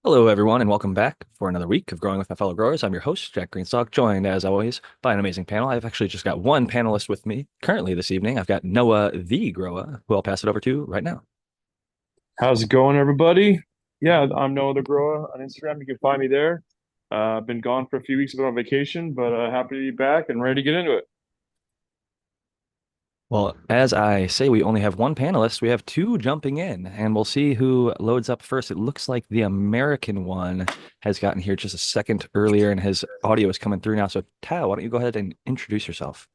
Hello, everyone, and welcome back for another week of Growing with My Fellow Growers. I'm your host, Jack Greenstock, joined as always by an amazing panel. I've actually just got one panelist with me currently this evening. I've got Noah the Grower, who I'll pass it over to right now. How's it going, everybody? Yeah, I'm No Other Grower on Instagram. You can find me there. I've been gone for a few weeks. I've been on vacation, but happy to be back and ready to get into it. Well, as I say, we only have one panelist. We have two jumping in, and we'll see who loads up first. It looks like the American one has gotten here just a second earlier, and his audio is coming through now. So, Tao, why don't you go ahead and introduce yourself?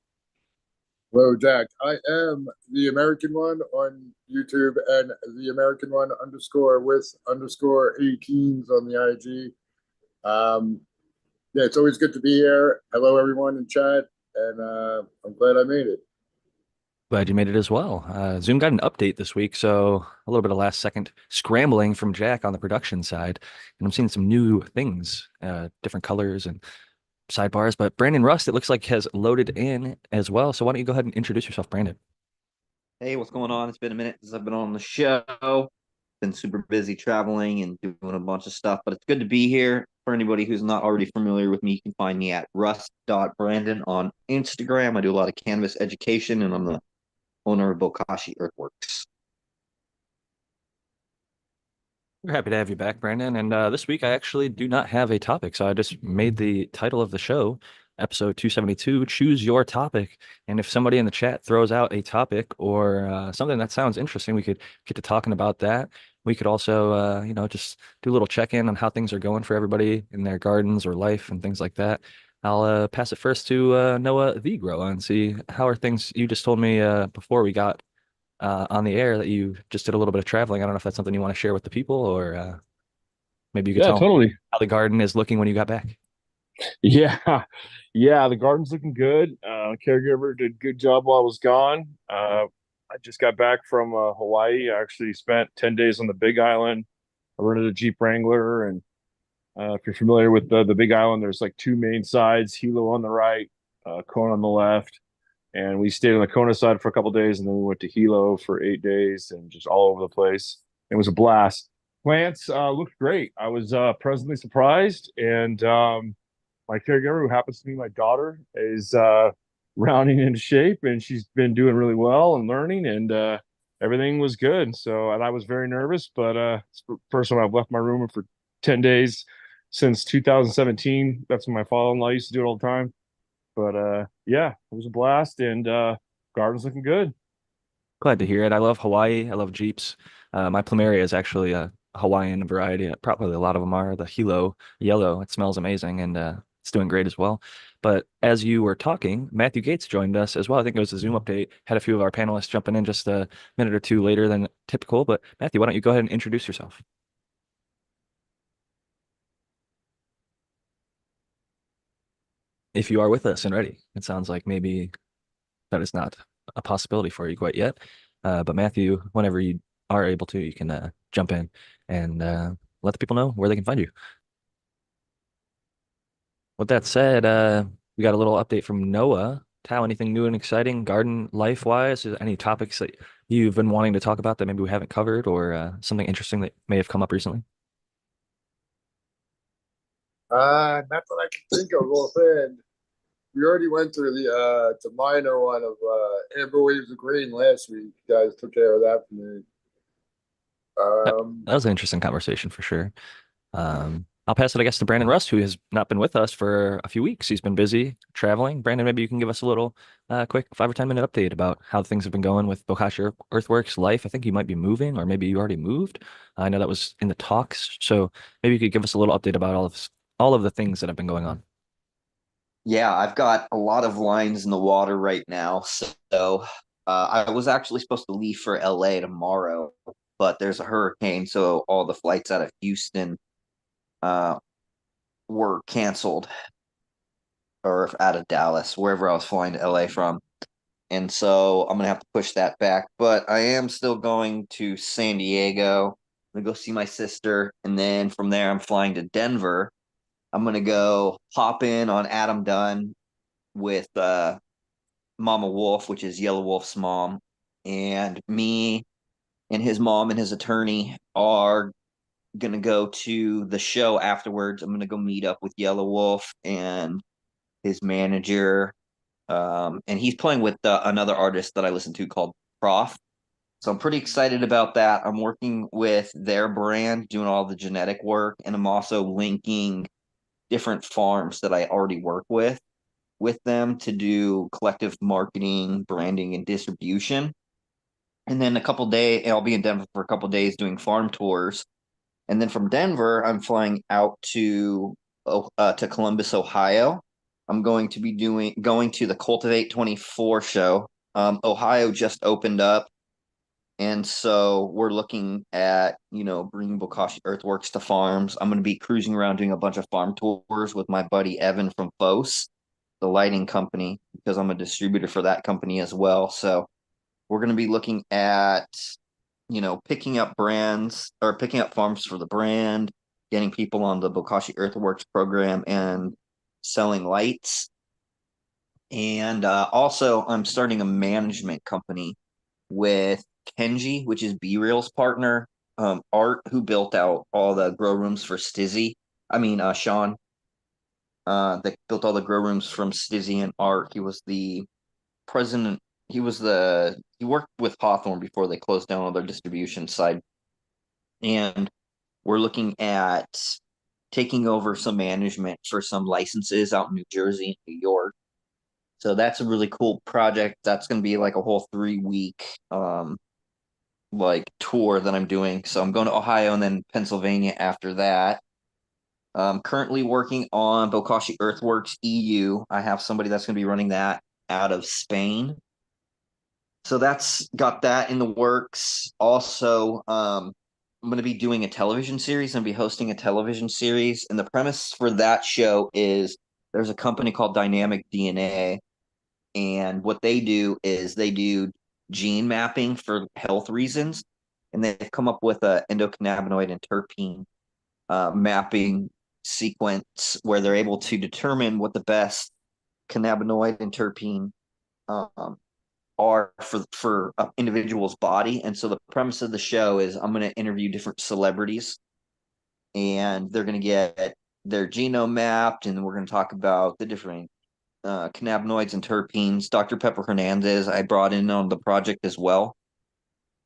Hello, Jack. I am the American one on YouTube and the American one underscore with underscore 18s on the IG. Yeah, it's always good to be here. Hello, everyone in chat, and I'm glad I made it. Glad you made it as well. Zoom got an update this week, so a little bit of last second scrambling from Jack on the production side. And I'm seeing some new things, different colors and sidebars. But Brandon Rust, it looks like, has loaded in as well. So why don't you go ahead and introduce yourself, Brandon? Hey, what's going on? It's been a minute since I've been on the show. Been super busy traveling and doing a bunch of stuff, but it's good to be here. For anybody who's not already familiar with me, you can find me at rust.brandon on Instagram. I do a lot of cannabis education, and I'm the owner of Bokashi Earthworks. We're happy to have you back, Brandon. And this week, I actually do not have a topic. So I just made the title of the show, episode 272, Choose Your Topic. And if somebody in the chat throws out a topic or something that sounds interesting, we could get to talking about that. We could also, just do a little check-in on how things are going for everybody in their gardens or life and things like that. I'll pass it first to Noah the Grower and see how are things. You just told me before we got on the air that you just did a little bit of traveling. I don't know if that's something you want to share with the people, or maybe you could Yeah, tell them totally. how the garden is looking when you got back. Yeah, yeah, the garden's looking good. Caregiver did a good job while I was gone. I just got back from Hawaii. I actually spent 10 days on the Big Island. I rented a Jeep Wrangler, and if you're familiar with the Big Island, there's like two main sides: Hilo on the right, Kona on the left. And we stayed on the Kona side for a couple of days, and then we went to Hilo for 8 days, and just all over the place. It was a blast. Plants looked great. I was pleasantly surprised, and my caregiver, who happens to be my daughter, is rounding into shape, and she's been doing really well and learning, and everything was good. So, and I was very nervous, but it's the first time I've left my room for 10 days since 2017. That's when my father-in-law used to do it all the time. But yeah, it was a blast, and garden's looking good. Glad to hear it. I love Hawaii. I love Jeeps. My plumeria is actually a Hawaiian variety. Probably a lot of them are the Hilo yellow. It smells amazing and it's doing great as well. But as you were talking, Matthew Gates joined us as well. I think it was a Zoom update. Had a few of our panelists jumping in just a minute or two later than typical. But Matthew, why don't you go ahead and introduce yourself? If you are with us and ready. It sounds like maybe that is not a possibility for you quite yet. But Matthew, whenever you are able to, you can jump in and let the people know where they can find you. With that said, we got a little update from Noah. Tao, anything new and exciting garden life wise? Is there any topics that you've been wanting to talk about that maybe we haven't covered or something interesting that may have come up recently? Not that I can think of offhand. We already went through the minor one of Amber Waves of Green last week. You guys took care of that for me. That, Um, that was an interesting conversation for sure. I'll pass it, I guess, to Brandon Rust, who has not been with us for a few weeks. He's been busy traveling. Brandon, maybe you can give us a little quick 5 or 10 minute update about how things have been going with Bokashi Earthworks life. I think you might be moving, or maybe you already moved. I know that was in the talks. So maybe you could give us a little update about all of the things that have been going on. Yeah, I've got a lot of lines in the water right now. I was actually supposed to leave for LA tomorrow, but there's a hurricane, so all the flights out of Houston uh, were canceled, or out of Dallas, wherever I was flying to LA from. And so I'm gonna have to push that back. But I am still going to San Diego. I'm gonna go see my sister, and then from there I'm flying to Denver. I'm gonna go hop in on Adam Dunn with Mama Wolf, which is Yellow Wolf's mom, and me and his mom and his attorney are gonna go to the show afterwards. I'm gonna go meet up with Yellow Wolf and his manager. And he's playing with another artist that I listen to called Prof. So I'm pretty excited about that. I'm working with their brand, doing all the genetic work, and I'm also linking different farms that I already work with them to do collective marketing, branding, and distribution. And then a couple days, I'll be in Denver for a couple days doing farm tours. And then from Denver, I'm flying out to Columbus, Ohio. I'm going to be going to the Cultivate 24 show. Ohio just opened up, and so we're looking at bringing Bokashi Earthworks to farms. I'm going to be cruising around doing a bunch of farm tours with my buddy Evan from Fos, the lighting company, because I'm a distributor for that company as well. So we're going to be looking at picking up brands or picking up farms for the brand, getting people on the Bokashi Earthworks program, and selling lights. And also, I'm starting a management company with Kenji, which is B Real's partner, Art, who built out all the grow rooms for Stizzy. I mean, Sean, that built all the grow rooms from Stizzy and Art. He was the president. He worked with Hawthorne before they closed down all their distribution side. And we're looking at taking over some management for some licenses out in New Jersey and New York. So that's a really cool project. That's going to be like a whole 3 week like tour that I'm doing. So I'm going to Ohio and then Pennsylvania after that. I'm currently working on Bokashi Earthworks EU. I have somebody that's going to be running that out of Spain. So that's got that in the works. Also, I'm going to be doing a television series and be hosting a television series. And the premise for that show is there's a company called Dynamic DNA. And what they do is they do gene mapping for health reasons. And they've come up with a endocannabinoid and terpene mapping sequence where they're able to determine what the best cannabinoid and terpene um, are for an individual's body. And so the premise of the show is I'm going to interview different celebrities, and they're going to get their genome mapped, and we're going to talk about the different cannabinoids and terpenes. Dr. Pepper Hernandez, I brought in on the project as well.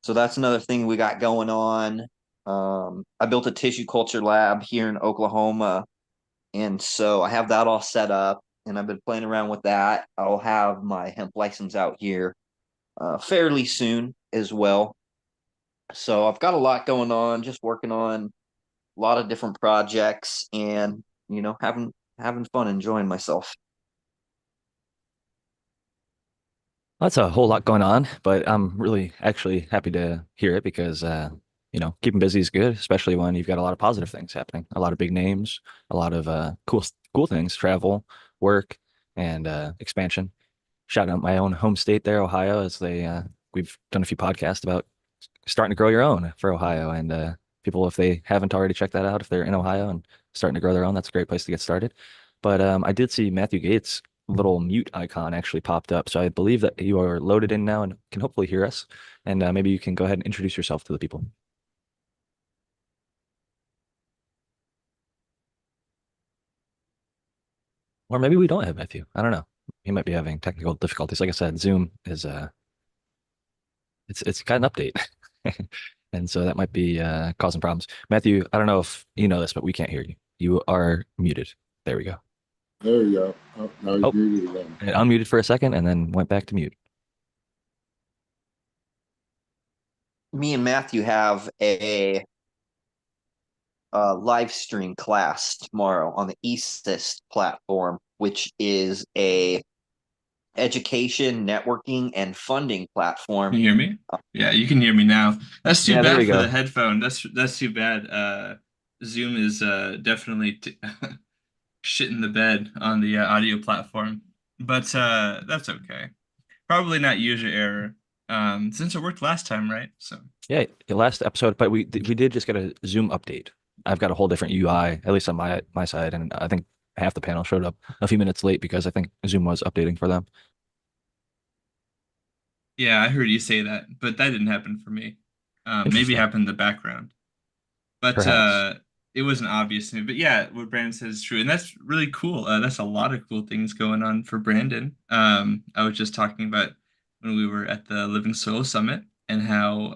So that's another thing we got going on. I built a tissue culture lab here in Oklahoma, and so I have that all set up, and I've been playing around with that. I'll have my hemp license out here fairly soon as well. So I've got a lot going on, just working on a lot of different projects, and having fun, enjoying myself. That's a whole lot going on, but I'm really actually happy to hear it because keeping busy is good, especially when you've got a lot of positive things happening, a lot of big names, a lot of cool things, travel, work, and expansion. Shout out my own home state there, Ohio, as we've done a few podcasts about starting to grow your own for Ohio, and people, if they haven't already checked that out, if they're in Ohio and starting to grow their own, that's a great place to get started. But I did see Matthew Gates' little mute icon actually popped up, so I believe that you are loaded in now and can hopefully hear us. And maybe you can go ahead and introduce yourself to the people. Or maybe we don't have Matthew. I don't know. He might be having technical difficulties. Like I said, Zoom is it's got an update. And so that might be causing problems. Matthew, I don't know if you know this, but we can't hear you. You are muted. There we go. There you go. Oh, now he's Oh, muted again. it unmuted for a second and then went back to mute. Me and Matthew have a live stream class tomorrow on the Eastsist platform, which is a education, networking, and funding Can platform. you hear me? Yeah, you can hear me now. That's too Yeah, there bad we for go. the headphone. That's too bad. Zoom is definitely shitting the bed on the audio platform, but that's okay. Probably not user error. Since it worked last time, right? So Yeah, the last episode, but we did just get a Zoom update. I've got a whole different UI, at least on my side, and I think half the panel showed up a few minutes late because I think Zoom was updating for them. yeah, I heard you say that, but that didn't happen for me. Maybe it Interesting. happened in the background. but Perhaps. it wasn't obvious to me. But yeah, what Brandon says is true, and that's really cool. That's a lot of cool things going on for Brandon. I was just talking about when we were at the Living Soil Summit and how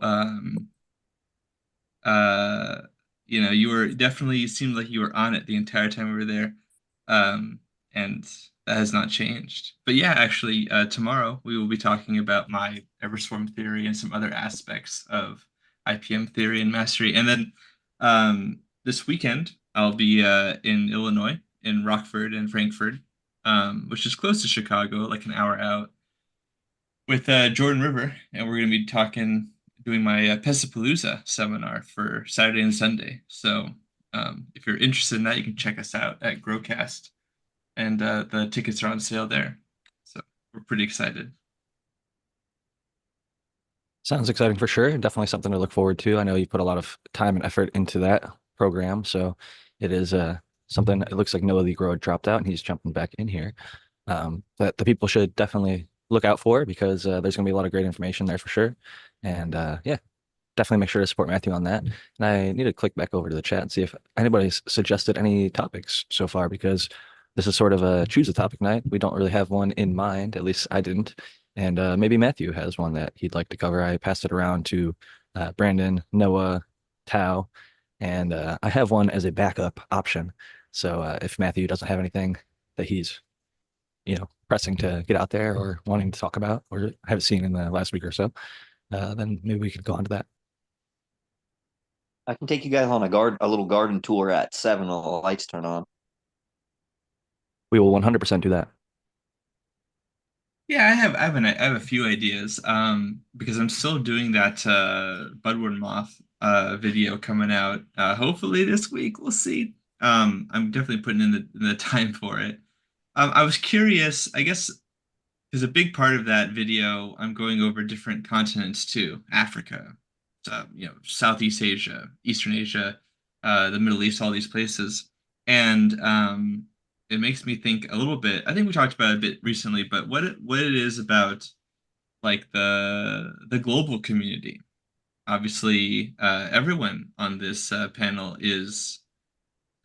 uh, you were definitely, you seemed like you were on it the entire time we were there. And that has not changed. But yeah, actually, tomorrow we will be talking about my Everswarm theory and some other aspects of IPM theory and mastery. And then this weekend, I'll be in Illinois, in Rockford and Frankfurt, which is close to Chicago, like an hour out, with Jordan River, and we're going to be doing my Pestapalooza seminar for Saturday and Sunday. So if you're interested in that, you can check us out at Growcast, and the tickets are on sale there. So we're pretty excited. Sounds exciting for sure. Definitely something to look forward to. I know you put a lot of time and effort into that program, so it is something. It looks like Noah the Grower dropped out and he's jumping back in here. That the people should definitely look out for because there's going to be a lot of great information there for sure. And yeah, definitely make sure to support Matthew on that. And I need to click back over to the chat and see if anybody's suggested any topics so far because this is sort of a choose a topic night. We don't really have one in mind, at least I didn't. And maybe Matthew has one that he'd like to cover. I passed it around to Brandon, Noah, Tao, and I have one as a backup option. So if Matthew doesn't have anything that he's, pressing to get out there or wanting to talk about or have seen in the last week or so, then maybe we could go on to that. I can take you guys on a little garden tour at 7 when the lights turn on. We will 100% do that. Yeah, I have a few ideas. Because I'm still doing that Budward Moth video coming out. Hopefully this week. We'll see. I'm definitely putting in the time for it. I was curious, I guess, because a big part of that video, I'm going over different continents too, Africa, so, Southeast Asia, Eastern Asia, the Middle East, all these places, and it makes me think a little bit. I think we talked about it a bit recently, but what it is about like the global community. Obviously, everyone on this panel is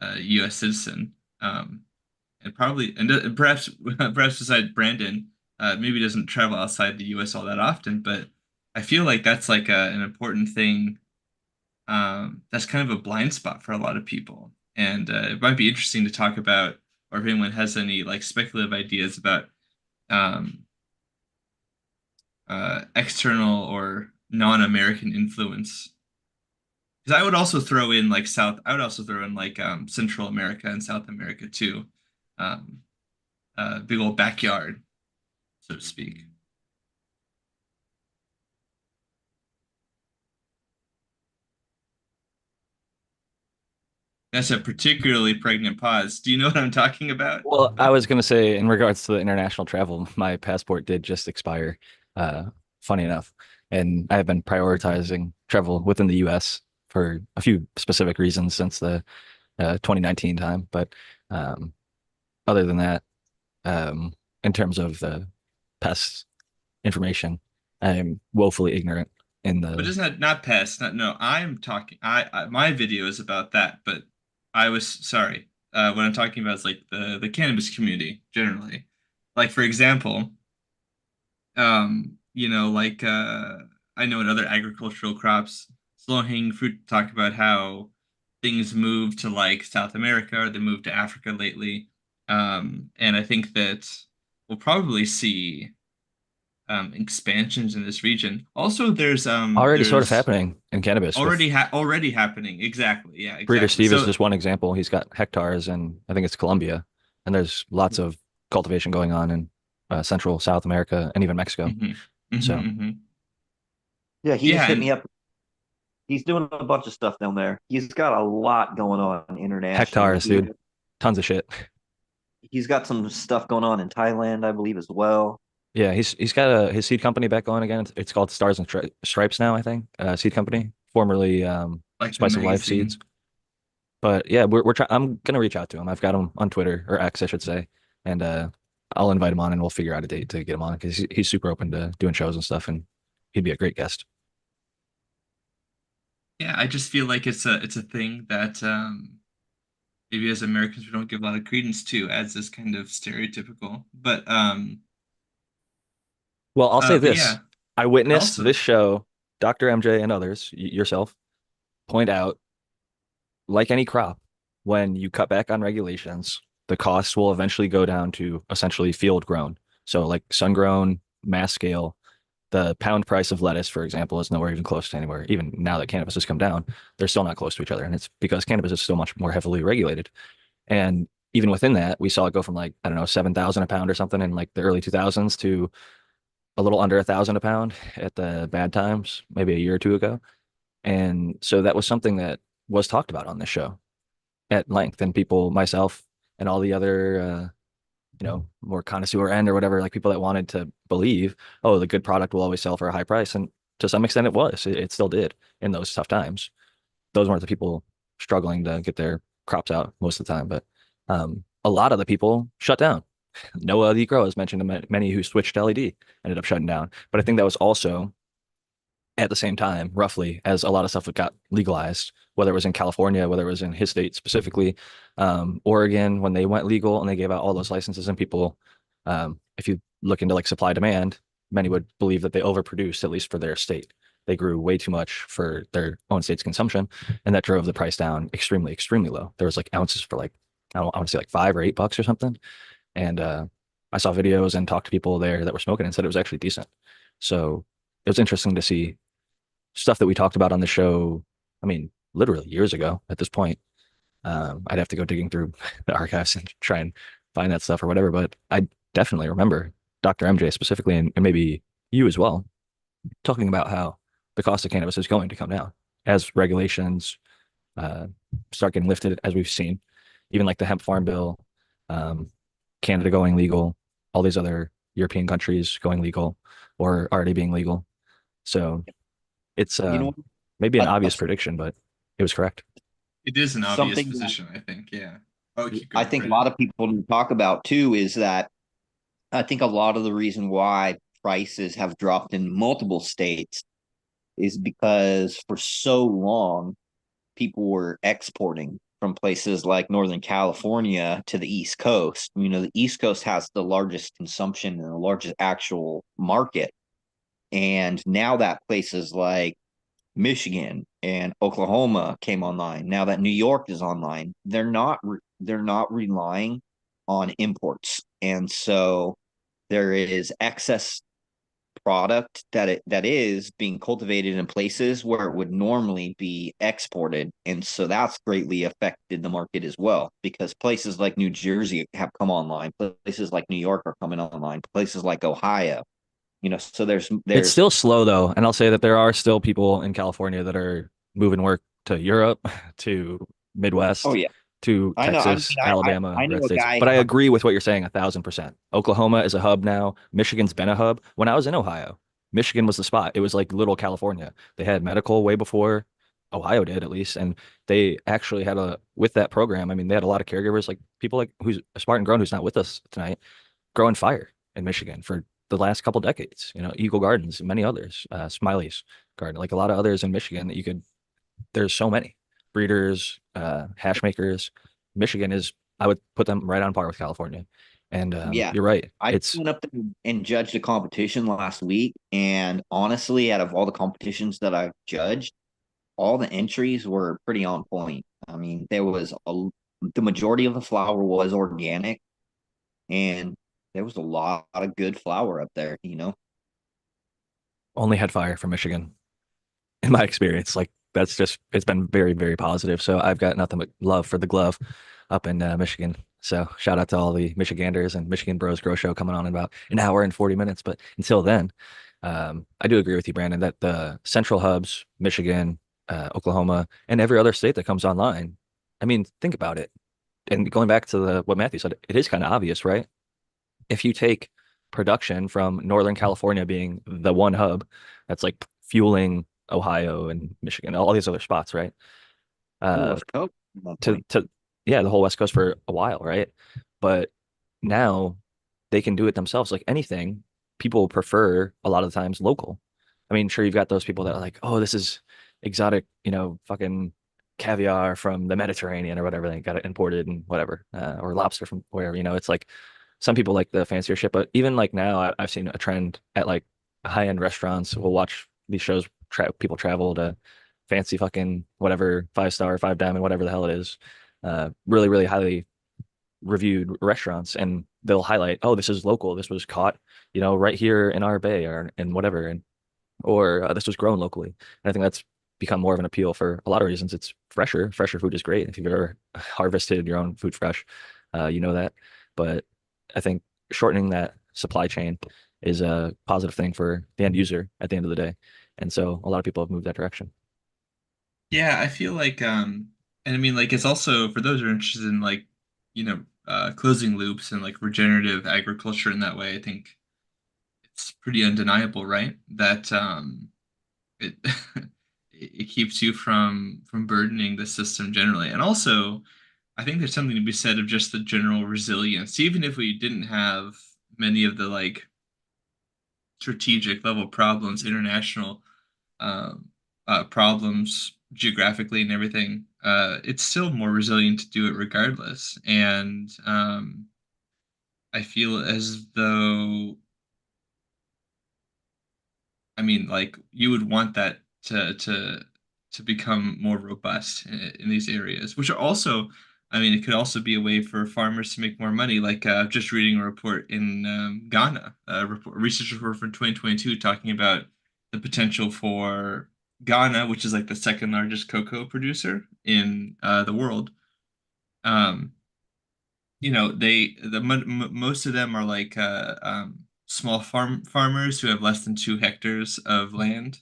a U.S. citizen. And probably and perhaps perhaps besides Brandon, maybe doesn't travel outside the U.S. all that often, but I feel like that's like an important thing. That's kind of a blind spot for a lot of people, and it might be interesting to talk about, or if anyone has any like speculative ideas about um, external or non-American influence. Because I would also throw in like South. I would also throw in like Central America and South America too. Um, Big old backyard, so to speak. That's a particularly pregnant pause. Do you know what I'm talking about? Well, I was going to say, in regards to the international travel, my passport did just expire, uh, funny enough. And I have been prioritizing travel within the US for a few specific reasons since the 2019 time. But um, other than that, um, in terms of the pest information, I'm woefully ignorant in But the isn't that not pest? Not, no, I'm talking. My video is about that, but I was sorry. What I'm talking about is like the cannabis community generally. Like for example, like I know in other agricultural crops, slow-hanging fruit talk about how things move to like South America or they moved to Africa lately. And I think that we'll probably see expansions in this region. Also, already sort of there's happening in cannabis with already happening. Exactly. Yeah, Breeder exactly. Steve is So, just one example. He's got hectares and I think it's Colombia, and there's lots of cultivation going on in Central South America and even Mexico. hmm So hmm Yeah, he yeah, just hit me and up. He's doing a bunch of stuff down there. He's got a lot going on internationally. hectares, dude, tons of shit. He's got some stuff going on in Thailand, I believe, as well. Yeah, he's got his seed company back on again. It's called Stars and Stripes now, I think. Seed company, formerly like the Spice of Life Seeds. magazine. But yeah, we're trying. I'm gonna reach out to him. I've got him on Twitter or X, I should say, and I'll invite him on and we'll figure out a date to get him on because he's super open to doing shows and stuff, and he'd be a great guest. Yeah, I just feel like it's a thing that maybe as Americans we don't give a lot of credence to as this kind of stereotypical. Well, I'll say But this. yeah, I witnessed also this show, Dr. MJ and others, yourself, point out, like any crop, when you cut back on regulations, the costs will eventually go down to essentially field grown. So like sun grown, mass scale, the pound price of lettuce, for example, is nowhere even close to anywhere. Even now that cannabis has come down, they're still not close to each other. And it's because cannabis is so much more heavily regulated. And even within that, we saw it go from like, I don't know, 7,000 a pound or something in like the early 2000s to a little under 1,000 a pound at the bad times, maybe a year or two ago. And so that was something that was talked about on this show at length. And people, myself, and all the other, more connoisseur end or whatever, like people that wanted to believe, oh, the good product will always sell for a high price. And to some extent, it was. It still did in those tough times. Those weren't the people struggling to get their crops out most of the time, but a lot of the people shut down. Noah the Grow has mentioned many who switched to LED ended up shutting down. But I think that was also at the same time, roughly, as a lot of stuff got legalized, whether it was in California, whether it was in his state specifically, Oregon, when they went legal and they gave out all those licenses, and people, if you look into like supply demand, many would believe that they overproduced, at least for their state. They grew way too much for their own state's consumption, and that drove the price down extremely, extremely low. There was like ounces for like, I want to say like $5 or $8 or something. And I saw videos and talked to people there that were smoking and said it was actually decent. So it was interesting to see stuff that we talked about on the show. I mean, literally years ago at this point. I'd have to go digging through the archives and try and find that stuff or whatever. But I definitely remember Dr. MJ specifically, and maybe you as well, talking about how the cost of cannabis is going to come down as regulations uh, start getting lifted, as we've seen, even like the hemp farm bill, um, Canada going legal, all these other European countries going legal or already being legal. So it's You know, maybe an uh, uh, obvious prediction, but it was correct. it is an obvious something position, I think. Yeah. Oh, keep I going, think a Brandon. lot of people don't talk about too is that I think a lot of the reason why prices have dropped in multiple states is because for so long people were exporting from places like Northern California to the East Coast. You know, the East Coast has the largest consumption and the largest actual market. And now that places like Michigan and Oklahoma came online, now that New York is online, they're not relying on imports. And so there is excess product that is being cultivated in places where it would normally be exported, and so that's greatly affected the market as well, because places like New Jersey have come online, places like New York are coming online, places like Ohio, so there's It's there's still slow though, and I'll say that there are still people in California that are moving work to Europe, to oh Midwest, yeah, to I know, I mean, Texas, I Alabama, I red know a states. guy. But I agree with what you're saying 1,000%. Oklahoma is a hub now. Michigan's been a hub. When I was in Ohio, Michigan was the spot. It was like little California. They had medical way before Ohio did, at least, and they actually had a with that program. I mean, they had a lot of caregivers, like people like who's Spartan Grown, who's not with us tonight, growing fire in Michigan for the last couple decades. Eagle Gardens, and many others, Smiley's Garden, like a lot of others in Michigan that you could. There's so many breeders, hash makers. Michigan is, I would put them right on par with California. And Yeah, you're right. I It's went up there and judged a competition last week, and honestly, out of all the competitions that I've judged, all the entries were pretty on point. I mean, the majority of the flower was organic, and there was a lot of good flower up there. only had fire from Michigan in my experience. Like that's just it's been very, very positive. So I've got nothing but love for the glove up in Michigan. So shout out to all the Michiganders and Michigan Bros Grow Show coming on in about an hour and 40 minutes. But until then, I do agree with you, Brandon, that the central hubs, Michigan, Oklahoma, and every other state that comes online. I mean, think about it. And going back to what Matthew said, it is kind of obvious, right? If you take production from Northern California being the one hub that's like fueling Ohio and Michigan, all these other spots, right? The Uh, West Coast at one to point. to yeah, the whole West Coast for a while, right? But now they can do it themselves. Like anything, people prefer a lot of the times local. I mean, sure, you've got those people that are like, oh, this is exotic, fucking caviar from the Mediterranean or whatever. They got it imported and whatever, or lobster from wherever. It's like some people like the fancier shit, but even like now, I've seen a trend at like high-end restaurants. We'll watch these shows. People travel to fancy fucking whatever 5 star, five diamond, whatever the hell it is. Really, really highly reviewed restaurants, and they'll highlight, oh, this is local. This was caught, right here in our bay or and whatever, and or this was grown locally. And I think that's become more of an appeal for a lot of reasons. It's fresher. Fresher food is great. If you've ever harvested your own food fresh, you know that. But I think shortening that supply chain is a positive thing for the end user at the end of the day. And so a lot of people have moved that direction. Yeah, I feel like and I mean like it's also for those who are interested in like, closing loops and like regenerative agriculture in that way, I think it's pretty undeniable, right? That it it keeps you from burdening the system generally. And also, I think there's something to be said of just the general resilience, even if we didn't have many of the like strategic level problems, international um, problems geographically and everything, it's still more resilient to do it regardless. And I feel as though, I mean, like you would want that to become more robust in these areas, which are also, I mean, it could also be a way for farmers to make more money. Like just reading a report in Ghana, a research report from 2022 talking about the potential for Ghana, which is like the second largest cocoa producer in the world. Um, most of them are like small farmers who have less than 2 hectares of land,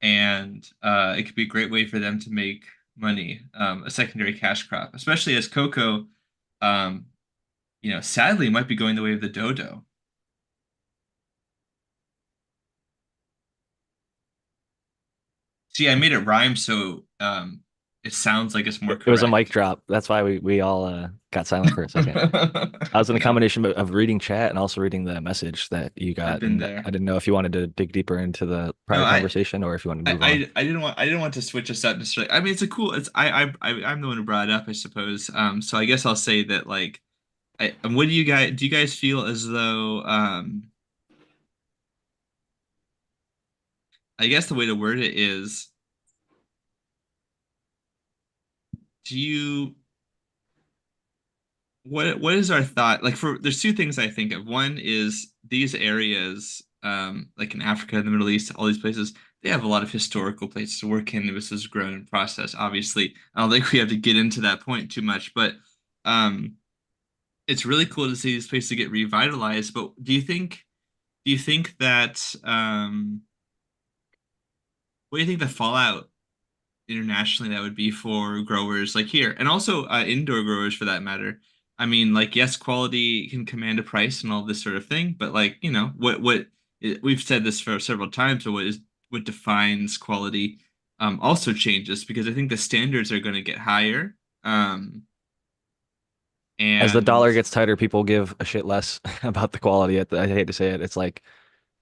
and it could be a great way for them to make money, a secondary cash crop, especially as cocoa, um, sadly might be going the way of the dodo. See, I made it rhyme so it sounds like it's more It was a mic correct. drop. That's why we all got silent for a second. I was in a No, combination of reading chat and also reading the message that you I've got, been and I there. didn't know if you wanted to dig deeper into the No, prior conversation or if you wanted to move on. I didn't want to switch us up necessarily. I mean, it's a cool. It's I'm the one who brought it up, I suppose. So I guess I'll say that like, what do you guys feel as though I guess the way to word it is, do you what is our thought? Like for there's two things I think of. One is these areas, like in Africa, the Middle East, all these places, they have a lot of historical places where cannabis is grown and processed. Obviously, I don't think we have to get into that point too much, but um, it's really cool to see these places get revitalized. But do you think that what do you think the fallout internationally that would be for growers like here and also indoor growers for that matter? I mean, like, yes, quality can command a price and all this sort of thing, but like, we've said this for several times, but what defines quality also changes because I think the standards are going to get higher. Um, As the and dollar gets tighter, people give a shit less about the quality. I hate to say it. It's like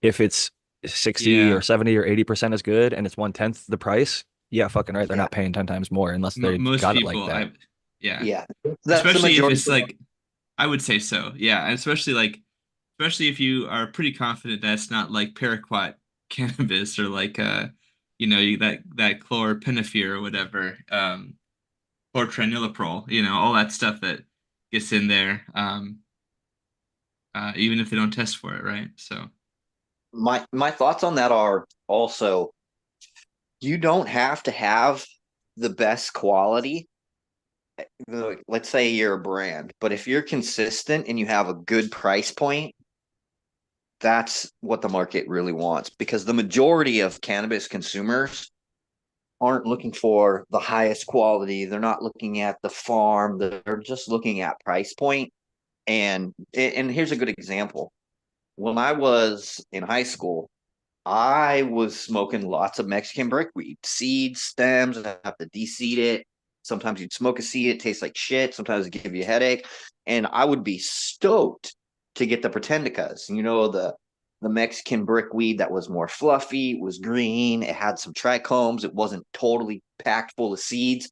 if it's 60 or yeah, 70 or 80% as good and it's 1/10 the price, yeah, fucking right. They're Yeah, not paying 10 times more unless m they've most got it like people, that. yeah, yeah. That's the especially if majority. it's like, I would say so, yeah, and especially if you are pretty confident that it's not like paraquat cannabis or like that chlorphenifir or whatever, chlortraniliprole, all that stuff that gets in there, even if they don't test for it, right? So My thoughts on that are also you don't have to have the best quality. Let's say you're a brand, but if you're consistent and you have a good price point, that's what the market really wants because the majority of cannabis consumers aren't looking for the highest quality. They're not looking at the farm. They're just looking at price point. And here's a good example. When I was in high school, I was smoking lots of Mexican brickweed, seeds, stems. I have to de-seed it. Sometimes you'd smoke a seed, it tastes like shit. Sometimes it give you a headache. And I would be stoked to get the pretendicas, the the Mexican brickweed that was more fluffy, it was green, it had some trichomes, it wasn't totally packed full of seeds.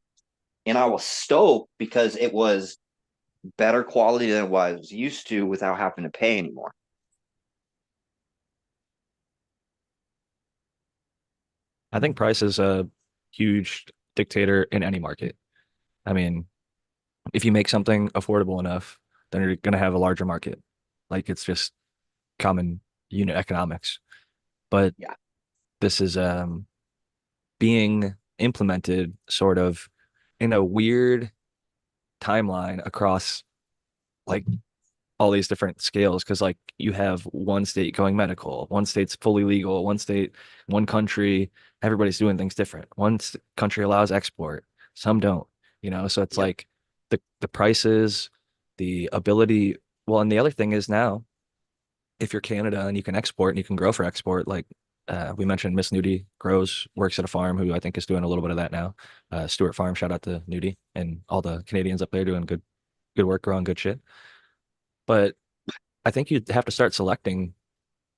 And I was stoked because it was better quality than what I was used to without having to pay anymore. I think price is a huge dictator in any market. I mean, if you make something affordable enough, then you're going to have a larger market. Like it's just common unit economics. But Yeah. this is being implemented sort of in a weird timeline across like all these different scales because like you have one state going medical, one state's fully legal, one state, one country, everybody's doing things different. One country allows export, some don't, you know, so it's Yep. like the prices, the ability. Well, and the other thing is now if you're Canada and you can export and you can grow for export, like we mentioned, Miss Nudie grows, works at a farm who I think is doing a little bit of that now. Stewart Farm, shout out to Nudie and all the Canadians up there doing good work, growing good shit. But I think you'd have to start selecting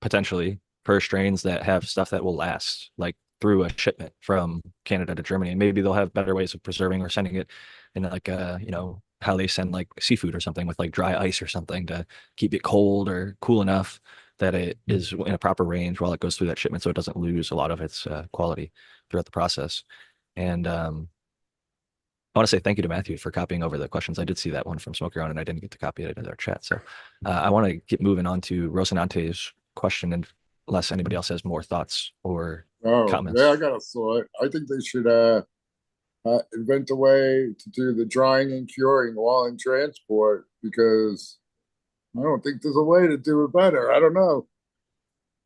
potentially for strains that have stuff that will last, like through a shipment from Canada to Germany. And maybe they'll have better ways of preserving or sending it in like you know, how they send like seafood or something with like dry ice or something to keep it cold or cool enough that it is in a proper range while it goes through that shipment so it doesn't lose a lot of its quality throughout the process. And I want to say thank you to Matthew for copying over the questions. I did see that one from Smoker on, and I didn't get to copy it in our chat. So I want to get moving on to Rocinante's question, and unless anybody else has more thoughts or Oh, yeah, comments. I got a thought. I think they should invent a way to do the drying and curing while in transport because I don't think there's a way to do it better. I don't know.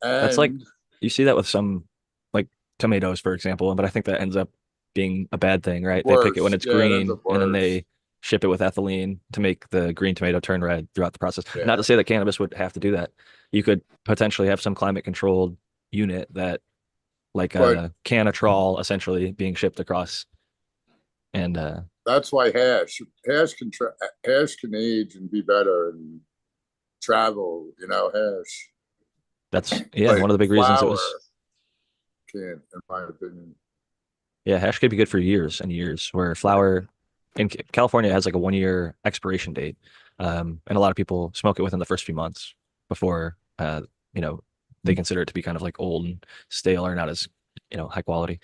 That's like And you see that with some like tomatoes, for example, but I think that ends up being a bad thing, right? They pick it when worse. it's Yeah, it ends green up and then worse. they ship it with ethylene to make the green tomato turn red throughout the process. Not to Yeah. say that cannabis would have to do that. You could potentially have some climate controlled unit that like But a cannatrol essentially being shipped across and that's why hash can age and be better and travel, hash. that's yeah, But one of the big reasons it was flour can't, in my opinion. yeah, hash could be good for years and years where Right. flower in California has like a 1 year expiration date. And a lot of people smoke it within the first few months before you know, they consider it to be kind of like old and stale or not as, you know, high quality.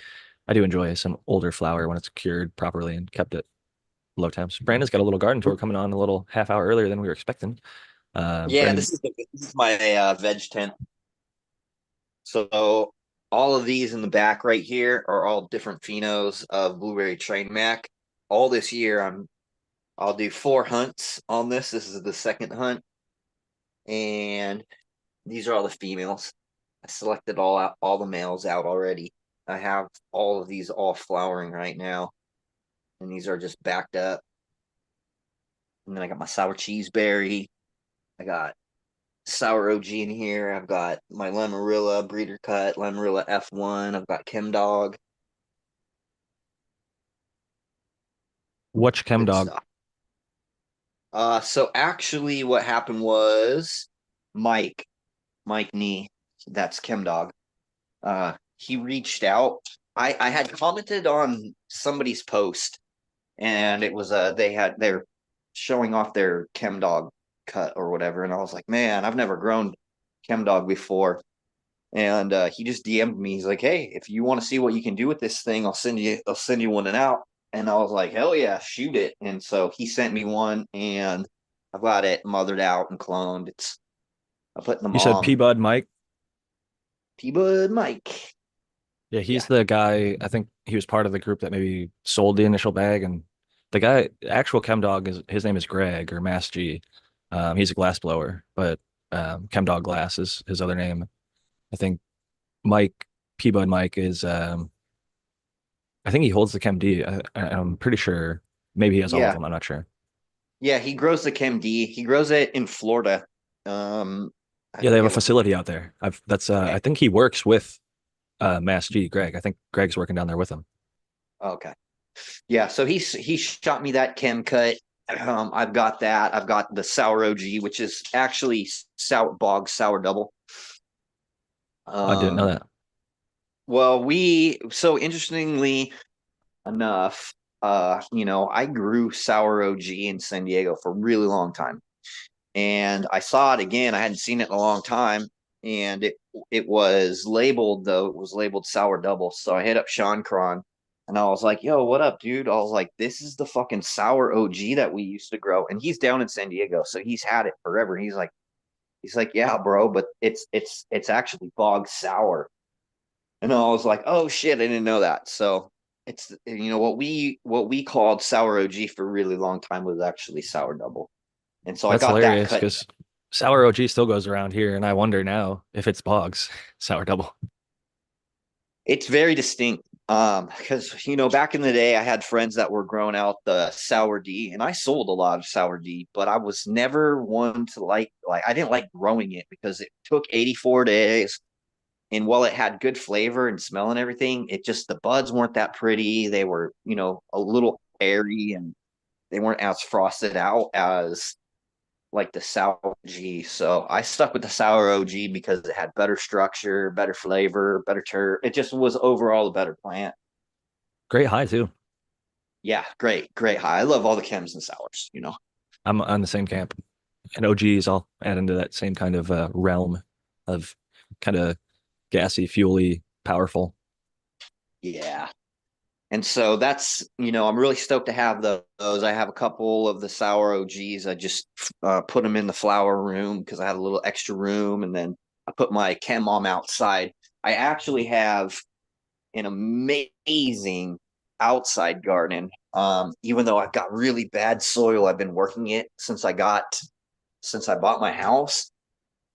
I do enjoy some older flower when it's cured properly and kept at low temps. Brandon's got a little garden tour coming on a little half hour earlier than we were expecting. Yeah, Brandon, this is my veg tent. So all of these in the back right here are all different phenos of blueberry train mac. All this year I'll do 4 hunts on this. This is the second hunt, and these are all the females. I selected all the males out already. I have all of these all flowering right now, and these are just backed up. And then I got my sour cheese berry. I got sour OG in here. I've got my Lemarilla breeder cut, Lemarilla F1. I've got Chem Dog. what's Chem Good Dog? stuff. So actually, what happened was Mike Nee, that's Chem Dog. He reached out. I had commented on somebody's post, and it was they're showing off their Chem Dog cut or whatever, and I was like, man, I've never grown Chem Dog before. And he just DM'd me. He's like, "Hey, if you want to see what you can do with this thing, I'll send you one and out." And I was like, "Hell yeah, shoot it!" And so he sent me one, and I've got it mothered out and cloned. I put in the You said mom P-Bud Mike. P-Bud Mike. Yeah, he's Yeah, the guy. I think he was part of the group that maybe sold the initial bag. And the guy, actual Chem Dog, is his name is Greg or Mass G. He's a glass blower, but Chem Dog Glass is his other name. I think Mike Peabud Mike is. I think he holds the Chem D. I'm pretty sure. Maybe he has all of yeah, them. I'm not sure. yeah. He grows the Chem D. He grows it in Florida. I Yeah, they have a forget what the facility out there. I've that's. yeah. I think he works with Mass G. Greg. I think Greg's working down there with him. Okay. Yeah, so he shot me that chem cut. I've got that. I've got the sour OG, which is actually sour bog sour double. I didn't know Um, that. well, so interestingly enough, I grew sour OG in San Diego for a really long time. And I saw it again. I hadn't seen it in a long time. And it was labeled, though, it was labeled sour double. So I hit up Sean Cron and I was like, yo, what up, dude? I was like, this is the fucking sour OG that we used to grow. And he's down in San Diego, so he's had it forever. He's like, yeah, bro, but it's actually bog sour. And I was like, oh shit, I didn't know that. So it's what we called sour OG for a really long time was actually sour double. And so I That's got that hilarious cut. because sour OG still goes around here, and I wonder now if it's Boggs sour double. It's very distinct. Because back in the day, I had friends that were growing out the sour D, and I sold a lot of sour D, but I was never one to like I didn't like growing it because it took 84 days. And while it had good flavor and smell and everything, it just the buds weren't that pretty. They were, a little airy and they weren't as frosted out as like the sour OG. So I stuck with the sour OG because it had better structure, better flavor, better It just was overall a better plant. Great high too. Yeah, great, great high. I love all the chems and sours. I'm on the same camp, and OGs I'll add into that same kind of realm of kind of gassy, fuely, powerful. Yeah. And so I'm really stoked to have those. I have a couple of the sour OGs. I just put them in the flower room because I had a little extra room. And then I put my chem mom outside. I actually have an amazing outside garden. Even though I've got really bad soil, I've been working it since I bought my house.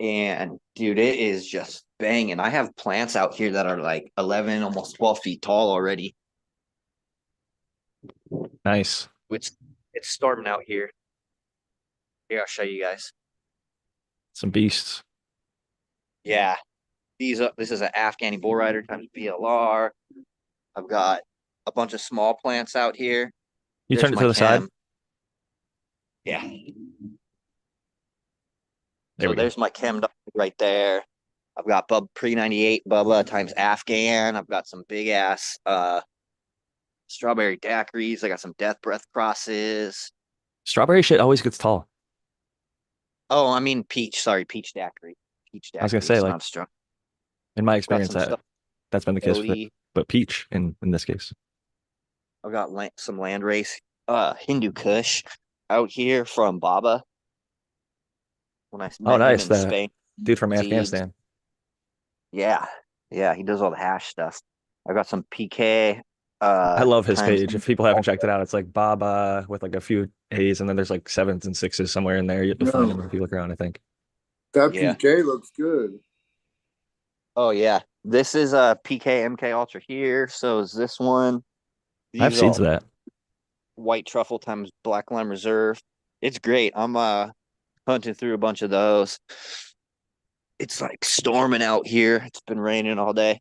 And dude, it is just banging. I have plants out here that are like 11, almost 12 feet tall already. Nice. It's storming out here. Here, I'll show you guys. Some beasts. Yeah, this is an Afghani bull rider times BLR. I've got a bunch of small plants out here. You There's turn it my to the side. chem. Yeah. There So we go. there's my chem dog right there. I've got Bub Pre 98 Bubba times Afghan. I've got some big ass strawberry daiquiris. I got some death breath crosses. Strawberry shit always gets tall. Oh, I mean peach. Sorry, peach daiquiri. Peach I was gonna say, daiquiris, like not straw. in my Got experience, some stuff. that's been the case for, Odie. but peach in this case. I've got some landrace, Hindu Kush out here from Baba when I Oh, met him nice. in The Spain. dude from Seeds. Afghanistan. Yeah. Yeah. He does all the hash stuff. I got some PK I love his times. page. If people haven't checked it out, it's like Baba with like a few A's, and then there's like sevens and sixes somewhere in there. You'll find him No, if you look around, I think. that Yeah. PK looks good. Oh, yeah. This is a PK MK Ultra here. So is this one. I have These seeds are of that. white truffle times black lime reserve. It's great. I'm hunting through a bunch of those. It's like storming out here. It's been raining all day.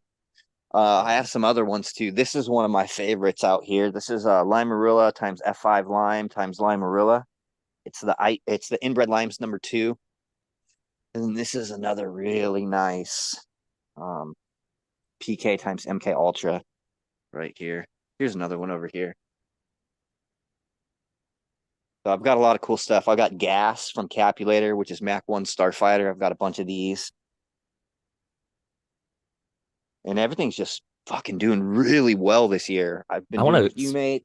I have some other ones too. This is one of my favorites out here. This is Limarilla times F5 lime times Limarilla. It's the inbred limes number 2. And then this is another really nice um, PK times MK Ultra right here. Here's another one over here. So I've got a lot of cool stuff. I got gas from Capulator, which is Mac 1 Starfighter. I've got a bunch of these. And everything's just fucking doing really well this year. I've I been doing want to Fumate.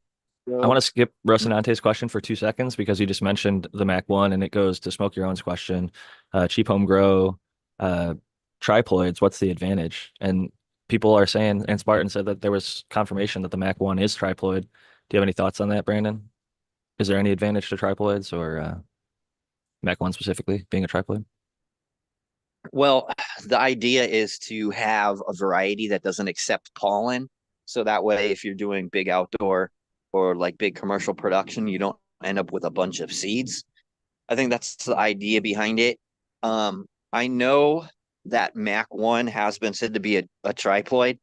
I want So, to skip Rocinante's question for 2 seconds because you just mentioned the Mac one, and it goes to Smoke Your Own's question. Cheap home grow, uh, triploids. What's the advantage? And people are saying, and Spartan said that there was confirmation that the Mac one is triploid. Do you have any thoughts on that, Brandon? Is there any advantage to triploids or Mac one specifically being a triploid? well, the idea is to have a variety that doesn't accept pollen. So that way, if you're doing big outdoor or like big commercial production, you don't end up with a bunch of seeds. I think that's the idea behind it. I know that Mac 1 has been said to be a triploid,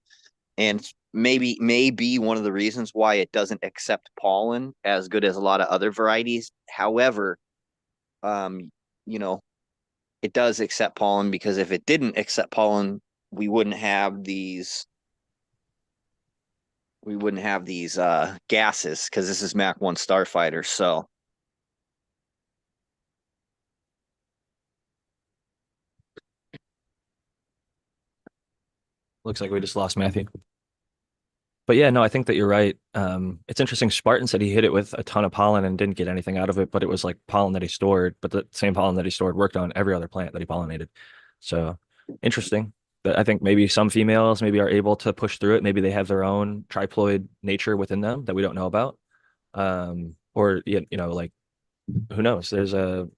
and maybe one of the reasons why it doesn't accept pollen as good as a lot of other varieties. However, um, you know, it does accept pollen because if it didn't accept pollen, we wouldn't have these gases because this is Mach 1 Starfighter. So Looks like we just lost Matthew. But yeah, no, I think that you're right. It's interesting. Spartan said he hit it with a ton of pollen and didn't get anything out of it, but it was like pollen that he stored, but the same pollen that he stored worked on every other plant that he pollinated. So interesting. But I think maybe some females maybe are able to push through it. Maybe they have their own triploid nature within them that we don't know about. Or like who knows? There's a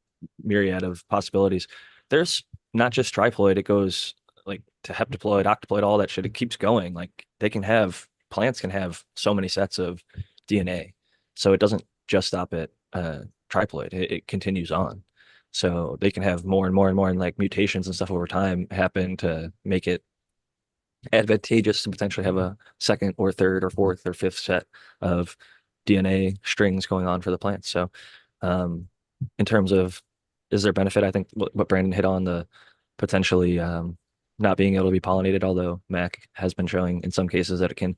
myriad of possibilities. There's not just triploid, it goes like to heptaploid, octoploid, all that shit. It keeps going. Like plants can have so many sets of DNA. So it doesn't just stop at triploid. It continues on. So they can have more and more and more, and like mutations and stuff over time happen to make it advantageous to potentially have a second or third or fourth or fifth set of DNA strings going on for the plant. So, in terms of is there benefit, I think what Brandon hit on, the potentially not being able to be pollinated, although Mac has been showing in some cases that it can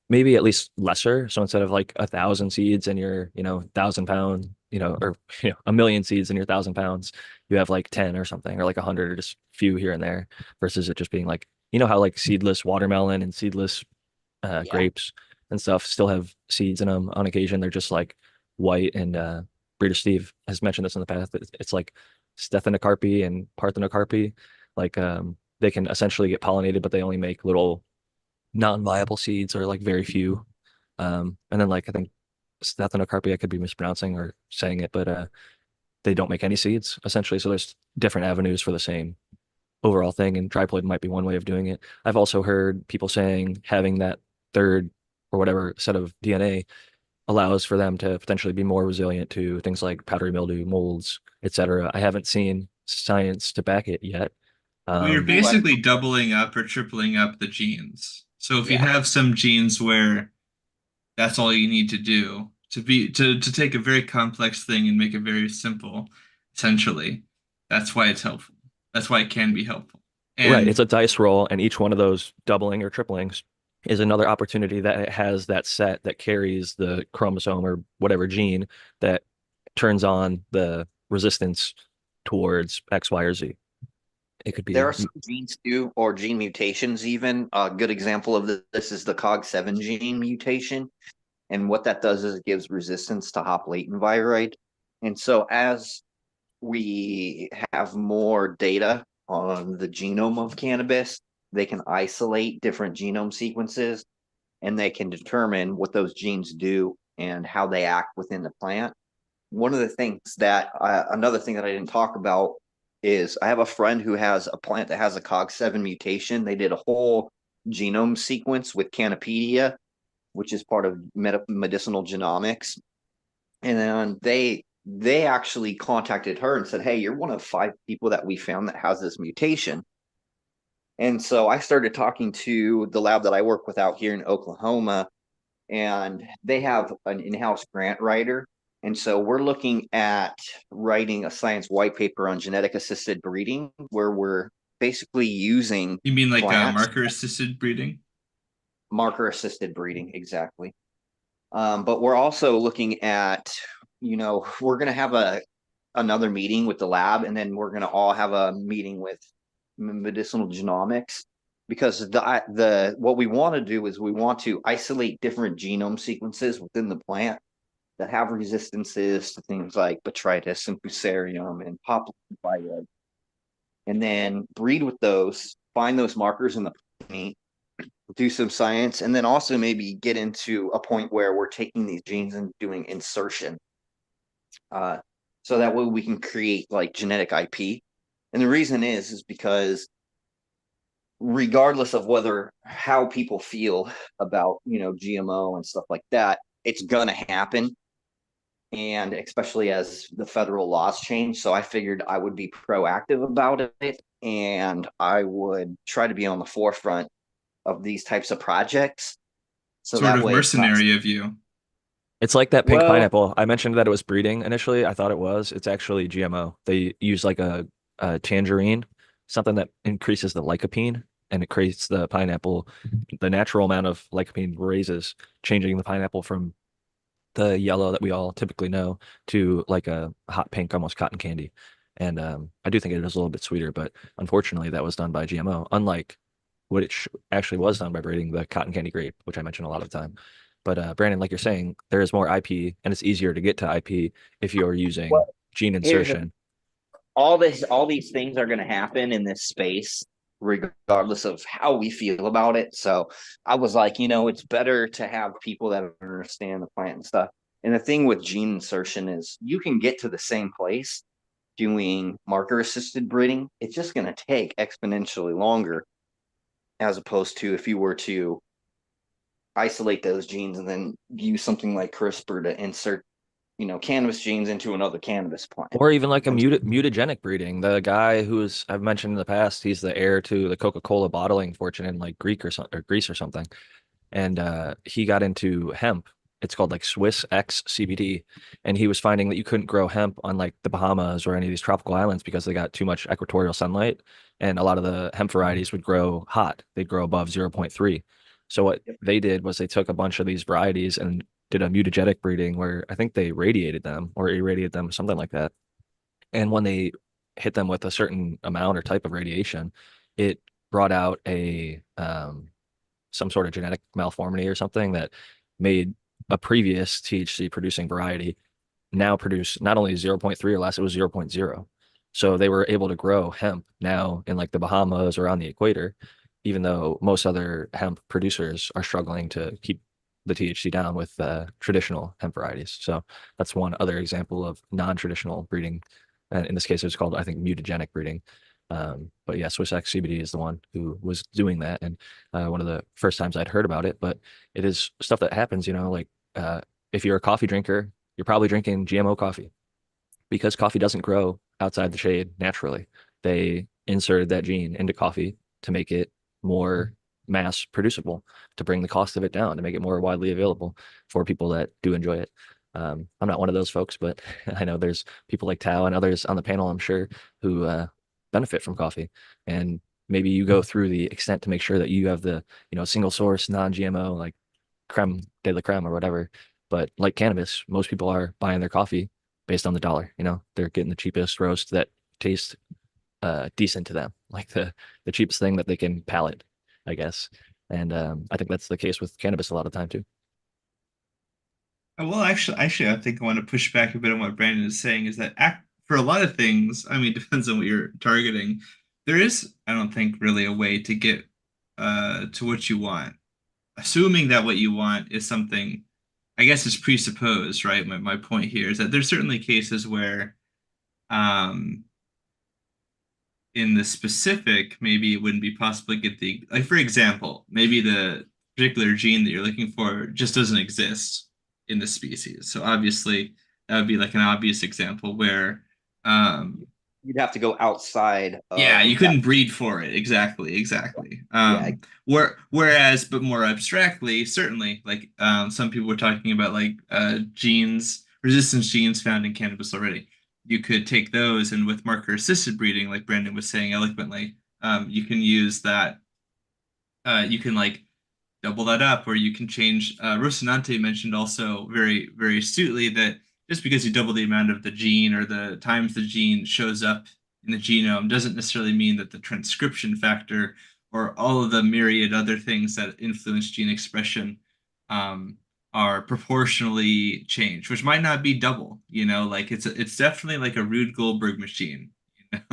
maybe at least lesser. So instead of like 1,000 seeds in your, 1,000 pound, or a million seeds in your 1,000 pounds, you have like 10 or something, or like 100 or just few here and there, versus it just being like, how like seedless watermelon and seedless yeah, grapes and stuff still have seeds in them on occasion. They're just like white, and Breeder Steve has mentioned this in the past. It's like Stethanocarpy and Parthenocarpy. Like they can essentially get pollinated, but they only make little non-viable seeds or like very few. And then like I think Stethanocarpy, I could be mispronouncing or saying it, but they don't make any seeds essentially. So there's different avenues for the same overall thing, and triploid might be one way of doing it. I've also heard people saying having that third or whatever set of DNA allows for them to potentially be more resilient to things like powdery mildew, molds, etc. I haven't seen science to back it yet. Well, you're well, basically doubling up or tripling up the genes. So if you yeah, have some genes where that's all you need to do to take a very complex thing and make it very simple, essentially, that's why it's helpful. That's why it can be helpful. Right, it's And a dice roll, and each one of those doubling or triplings is another opportunity that it has that set that carries the chromosome or whatever gene that turns on the resistance towards X, Y, or Z. It could there be are some genes too, or gene mutations even. A good example of this is the COG7 gene mutation. And what that does is it gives resistance to hop latent viroid. And so as we have more data on the genome of cannabis, they can isolate different genome sequences and they can determine what those genes do and how they act within the plant. One of the things that another thing that I didn't talk about is I have a friend who has a plant that has a COG7 mutation. They did a whole genome sequence with Cannapedia, which is part of medicinal genomics. And then they actually contacted her and said, "Hey, you're one of 5 people that we found that has this mutation." And so I started talking to the lab that I work with out here in Oklahoma, and they have an in-house grant writer. And so we're looking at writing a science white paper on genetic assisted breeding, where we're basically using you mean like plants, marker assisted breeding? marker assisted breeding, exactly. But we're also looking at, we're going to have another meeting with the lab, and then we're going to all have a meeting with medicinal genomics, because the what we want to do is we want to isolate different genome sequences within the plant that have resistances to things like botrytis and fusarium and poplite, and then breed with those, find those markers in the plant, do some science, and then also maybe get into a point where we're taking these genes and doing insertion. So that way we can create like genetic IP. And the reason is because regardless of whether how people feel about, GMO and stuff like that, it's gonna happen. And especially as the federal laws change. So I figured I would be proactive about it and I would try to be on the forefront of these types of projects. So Sort that of way it's not, mercenary of you. It's like that pink well, pineapple. I mentioned that it was breeding initially. I thought it was. It's actually GMO. They use like a tangerine, something that increases the lycopene and it creates the pineapple. The natural amount of lycopene raises, changing the pineapple from the yellow that we all typically know to like a hot pink, almost cotton candy. And I do think it is a little bit sweeter, but unfortunately, that was done by GMO, unlike what it actually was done by breeding the cotton candy grape, which I mention a lot of the time. But Brandon, like you're saying, there is more IP, and it's easier to get to IP if you're using Well, gene here's the insertion. all these things are going to happen in this space regardless of how we feel about it. So I was like, it's better to have people that understand the plant and stuff. And the thing with gene insertion is you can get to the same place doing marker assisted breeding. It's just going to take exponentially longer as opposed to if you were to isolate those genes and then use something like CRISPR to insert, cannabis genes into another cannabis plant. Or even like a And mutagenic breeding. The guy who's I've mentioned in the past, he's the heir to the Coca-Cola bottling fortune in like Greece or something. And he got into hemp. It's called like Swiss X CBD, and he was finding that you couldn't grow hemp on like the Bahamas or any of these tropical islands because they got too much equatorial sunlight, and a lot of the hemp varieties would grow hot. They'd grow above 0.3. So what they did was they took a bunch of these varieties and did a mutagenic breeding where I think they radiated them or irradiated them, something like that. And when they hit them with a certain amount or type of radiation, it brought out a some sort of genetic malformity or something that made a previous THC producing variety now produce not only zero point 0.3 or less, it was zero point 0. So they were able to grow hemp now in like the Bahamas or on the equator, even though most other hemp producers are struggling to keep the THC down with traditional hemp varieties. So that's one other example of non-traditional breeding. And in this case, it was called, I think, mutagenic breeding. But yeah, Swiss X CBD is the one who was doing that. And one of the first times I'd heard about it, but it is stuff that happens, like if you're a coffee drinker, you're probably drinking GMO coffee because coffee doesn't grow outside the shade naturally. They inserted that gene into coffee to make it more mass producible, to bring the cost of it down, to make it more widely available for people that do enjoy it. I'm not one of those folks, but I know there's people like Tao and others on the panel, I'm sure, who benefit from coffee. And maybe you go through the extent to make sure that you have the, single source, non-GMO, like creme de la creme or whatever. But like cannabis, most people are buying their coffee based on the dollar. They're getting the cheapest roast that tastes decent to them, like the cheapest thing that they can palate, I guess. And I think that's the case with cannabis a lot of the time too. Well, actually, I think I want to push back a bit on what Brandon is saying. Is that for a lot of things, I mean, it depends on what you're targeting. There is, I don't think, really a way to get to what you want, assuming that what you want is something, I guess, is presupposed, right? My point here is that there's certainly cases where, um, in the specific, maybe it wouldn't be possible to get the, like, for example, maybe the particular gene that you're looking for just doesn't exist in the species. So obviously, that would be like an obvious example where, um, you'd have to go outside yeah, you of that. couldn't breed for it. Exactly. Yeah, Whereas, but more abstractly, certainly, like some people were talking about like genes, resistance genes found in cannabis already. You could take those and with marker assisted breeding, like Brandon was saying eloquently, you can use that. You can like double that up, or you can change. Rocinante mentioned also very astutely that just because you double the amount of the gene or the times the gene shows up in the genome doesn't necessarily mean that the transcription factor or all of the myriad other things that influence gene expression um, are proportionally changed, which might not be double. Like it's definitely like a Rube Goldberg machine.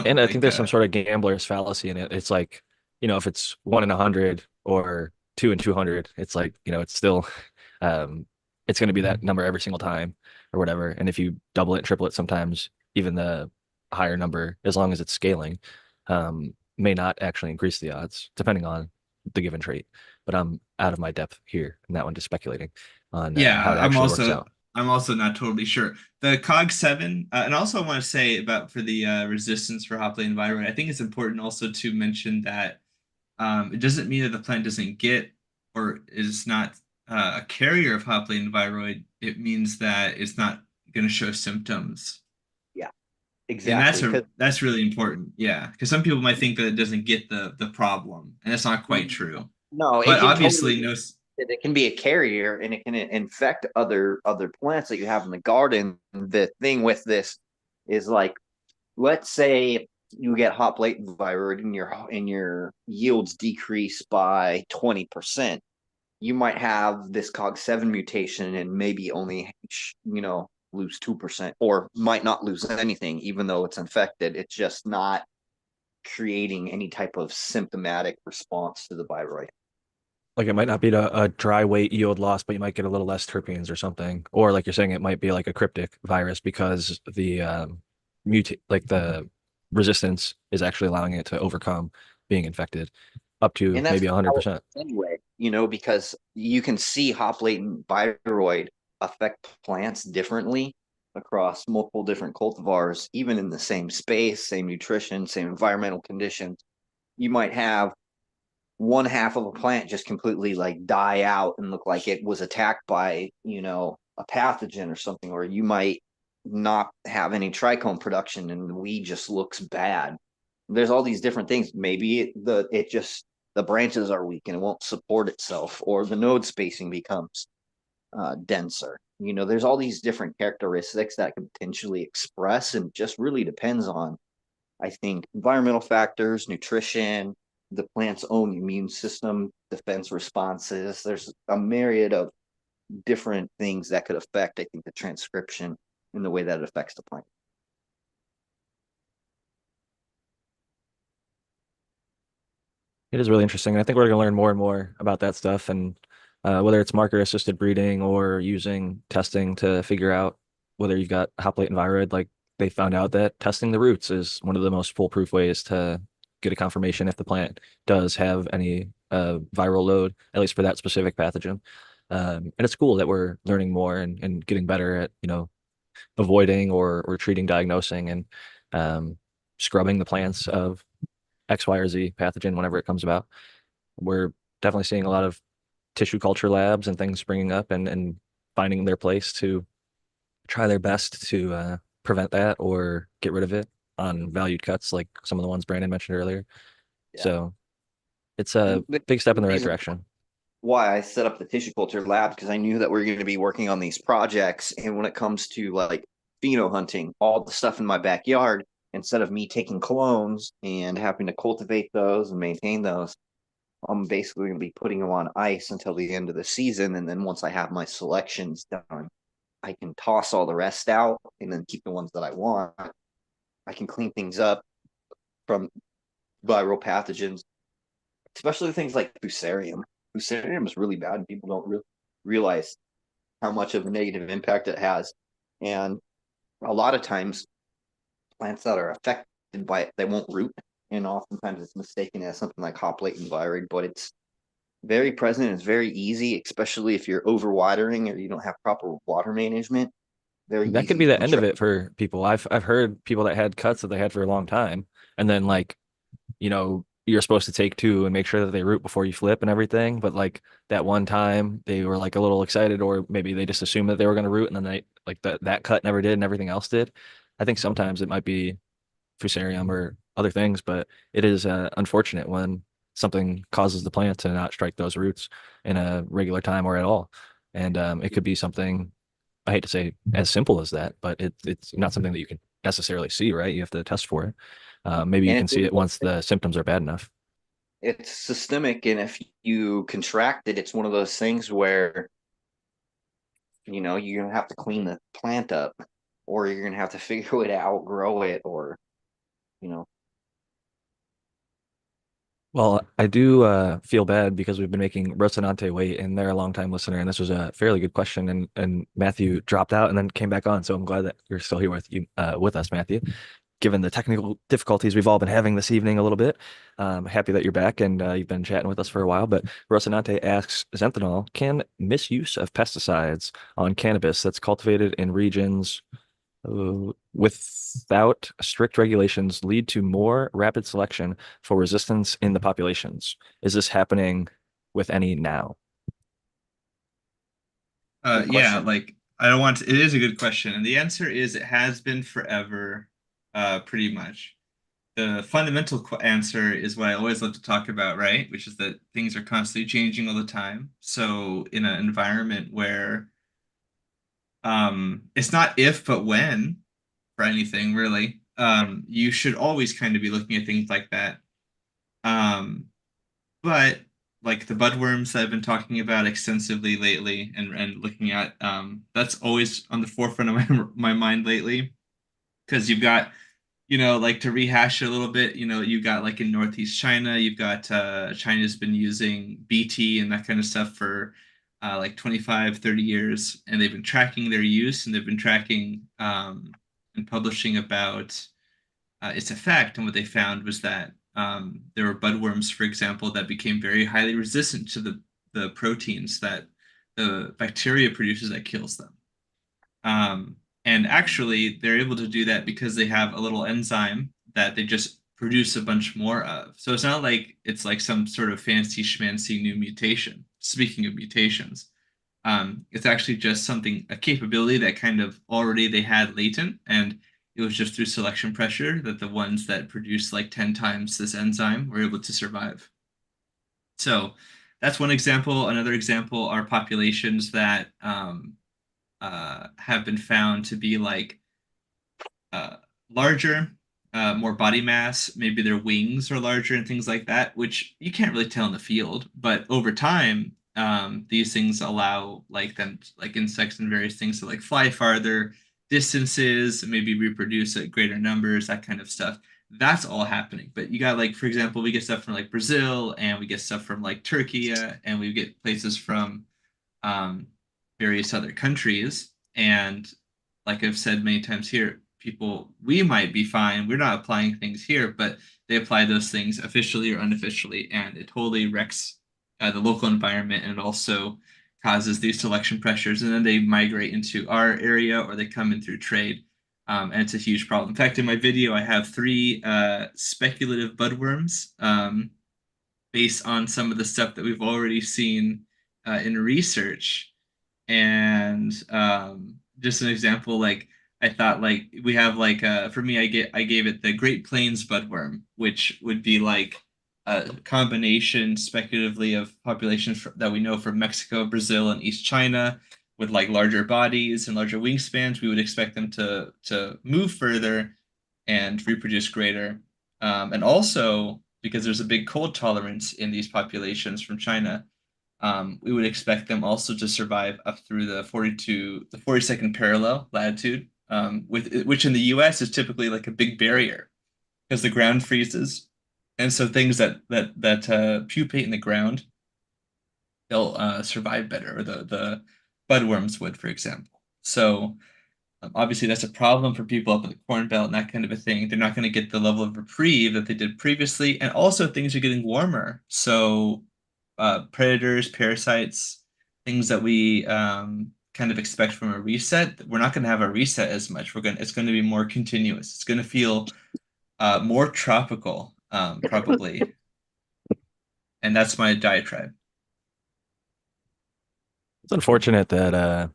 And I think Like there's some sort of gambler's fallacy in it. It's like, if it's 1 in 100 or 2 in 200, it's like, it's still, um, it's going to be that number every single time or whatever. And if you double it, triple it, sometimes even the higher number, as long as it's scaling, may not actually increase the odds, depending on the given trait. But I'm out of my depth here in that one, just speculating on how Yeah, it I'm actually works also out. I'm also not totally sure. The COG7, and also I want to say about for the resistance for hop lane viroid, I think it's important also to mention that it doesn't mean that the plant doesn't get or is not a carrier of hop lane viroid. It means that it's not going to show symptoms. yeah. And exactly. Because that's really important. Yeah, because some people might think that it doesn't get the problem, and that's not quite true. no, it But can obviously, totally no. it can be a carrier and it can infect other plants that you have in the garden. The thing with this is like, let's say you get hop latent viroid and your yields decrease by 20%. You might have this cog7 mutation and maybe only lose 2% or might not lose anything even though it's infected. It's just not creating any type of symptomatic response to the viroid. Like it might not be a dry weight yield loss, but you might get a little less terpenes or something. Or like you're saying, it might be like a cryptic virus because the mutate, like the resistance is actually allowing it to overcome being infected up to And that's maybe how 100%. anyway, because you can see hop latent viroid affect plants differently across multiple different cultivars, even in the same space, same nutrition, same environmental conditions. You might have one half of a plant just completely like die out and look like it was attacked by, a pathogen or something, or you might not have any trichome production and the weed just looks bad. There's all these different things. Maybe it just the branches are weak and it won't support itself, or the node spacing becomes denser. There's all these different characteristics that can potentially express, and just really depends on, I think, environmental factors, nutrition, the plant's own immune system, defense responses. There's a myriad of different things that could affect, I think, the transcription in the way that it affects the plant. It is really interesting. And I think we're going to learn more and more about that stuff, and whether it's marker assisted breeding or using testing to figure out whether you've got hop latent viroid. Like they found out that testing the roots is one of the most foolproof ways to get a confirmation if the plant does have any viral load, at least for that specific pathogen. And it's cool that we're learning more and getting better at, avoiding or treating, diagnosing, and scrubbing the plants of X, Y, or Z pathogen whenever it comes about. We're definitely seeing a lot of tissue culture labs and things springing up and finding their place to try their best to prevent that or get rid of it on valued cuts, like some of the ones Brandon mentioned earlier. Yeah. So it's a And the big step in the right reason direction. why I set up the tissue culture lab, because I knew that we are going to be working on these projects. And when it comes to like pheno hunting, all the stuff in my backyard, instead of me taking clones and having to cultivate those and maintain those, I'm basically going to be putting them on ice until the end of the season. And then once I have my selections done, I can toss all the rest out and then keep the ones that I want. I can clean things up from viral pathogens, especially things like fusarium. Fusarium is really bad, and people don't realize how much of a negative impact it has. And a lot of times, plants that are affected by it, they won't root, and oftentimes it's mistaken as something like hop latent viroid, but it's very present. It's very easy, especially if you're overwatering or you don't have proper water management. Very That could easy be to the end of contract. it for people. I've heard people that had cuts that they had for a long time, and then like, you're supposed to take two and make sure that they root before you flip and everything. But like that one time they were like a little excited, or maybe they just assumed that they were going to root, and then they like that cut never did and everything else did. I think sometimes it might be fusarium or other things, but it is unfortunate when something causes the plant to not strike those roots in a regular time or at all. And it could be something, I hate to say as simple as that, but it's not something that you can necessarily see, right? You have to test for it. Maybe you And can see it once the symptoms are bad enough. it's systemic. And if you contract it, it's one of those things where, you're going to have to clean the plant up, or you're going to have to figure a way to outgrow it, or, you know, Well, I do feel bad because we've been making Rocinante wait, and they're a long time listener, and this was a fairly good question, and Matthew dropped out and then came back on, so I'm glad that you're still here with us, Matthew. Given the technical difficulties we've all been having this evening a little bit, happy that you're back and you've been chatting with us for a while. But Rocinante asks, zenthanol, can misuse of pesticides on cannabis that's cultivated in regions without strict regulations lead to more rapid selection for resistance in the populations? Is this happening with any now? good Yeah, question. like I don't want to, it is a good question. And the answer is it has been forever. pretty much. The fundamental answer is what I always love to talk about, right? Which is that things are constantly changing all the time. So in an environment where it's not if but when for anything really, you should always kind of be looking at things like that. Um, but like the budworms that I've been talking about extensively lately and looking at, that's always on the forefront of my mind lately because you've got, like to rehash it a little bit, you've got like in Northeast China, you've got China's been using BT and that kind of stuff for like 25, 30 years, and they've been tracking their use and they've been tracking and publishing about its effect. And what they found was that there were budworms, for example, that became very highly resistant to the proteins that the bacteria produces that kills them. And actually, they're able to do that because they have a little enzyme that they just produce a bunch more of. So it's not like it's like some sort of fancy schmancy new mutation. Speaking of mutations, it's actually just something, a capability that kind of already they had latent, and it was just through selection pressure that the ones that produce like 10 times this enzyme were able to survive. So that's one example. Another example are populations that have been found to be like uh, larger, more body mass. Maybe their wings are larger and things like that, which you can't really tell in the field. But over time, these things allow like them, like insects and various things, to like fly farther distances, maybe reproduce at greater numbers, that kind of stuff. That's all happening. But you got like, for example, we get stuff from like Brazil, and we get stuff from like Turkey, and we get places from um, various other countries. And like I've said many times here, people, we might be fine. We're not applying things here, but they apply those things officially or unofficially, and it totally wrecks the local environment, and it also causes these selection pressures, and then they migrate into our area or they come in through trade. And it's a huge problem. In fact, in my video, I have three speculative budworms based on some of the stuff that we've already seen in research. And just an example, like I thought, like we have like for me, I gave it the Great Plains budworm, which would be like a combination speculatively of populations that we know from Mexico, Brazil, and East China, with like larger bodies and larger wingspans. We would expect them to move further and reproduce greater. And also because there's a big cold tolerance in these populations from China, we would expect them also to survive up through the 42nd parallel latitude, which in the U.S. is typically like a big barrier because the ground freezes, and so things that pupate in the ground, they'll survive better, or the budworms would, for example. So obviously, that's a problem for people up in the Corn Belt and that kind of a thing. They're not going to get the level of reprieve that they did previously, and also things are getting warmer. So predators, parasites, things that we kind of expect from a reset, we're not going to have a reset as much. It's going to be more continuous. It's going to feel more tropical, probably, and that's my diatribe. It's unfortunate that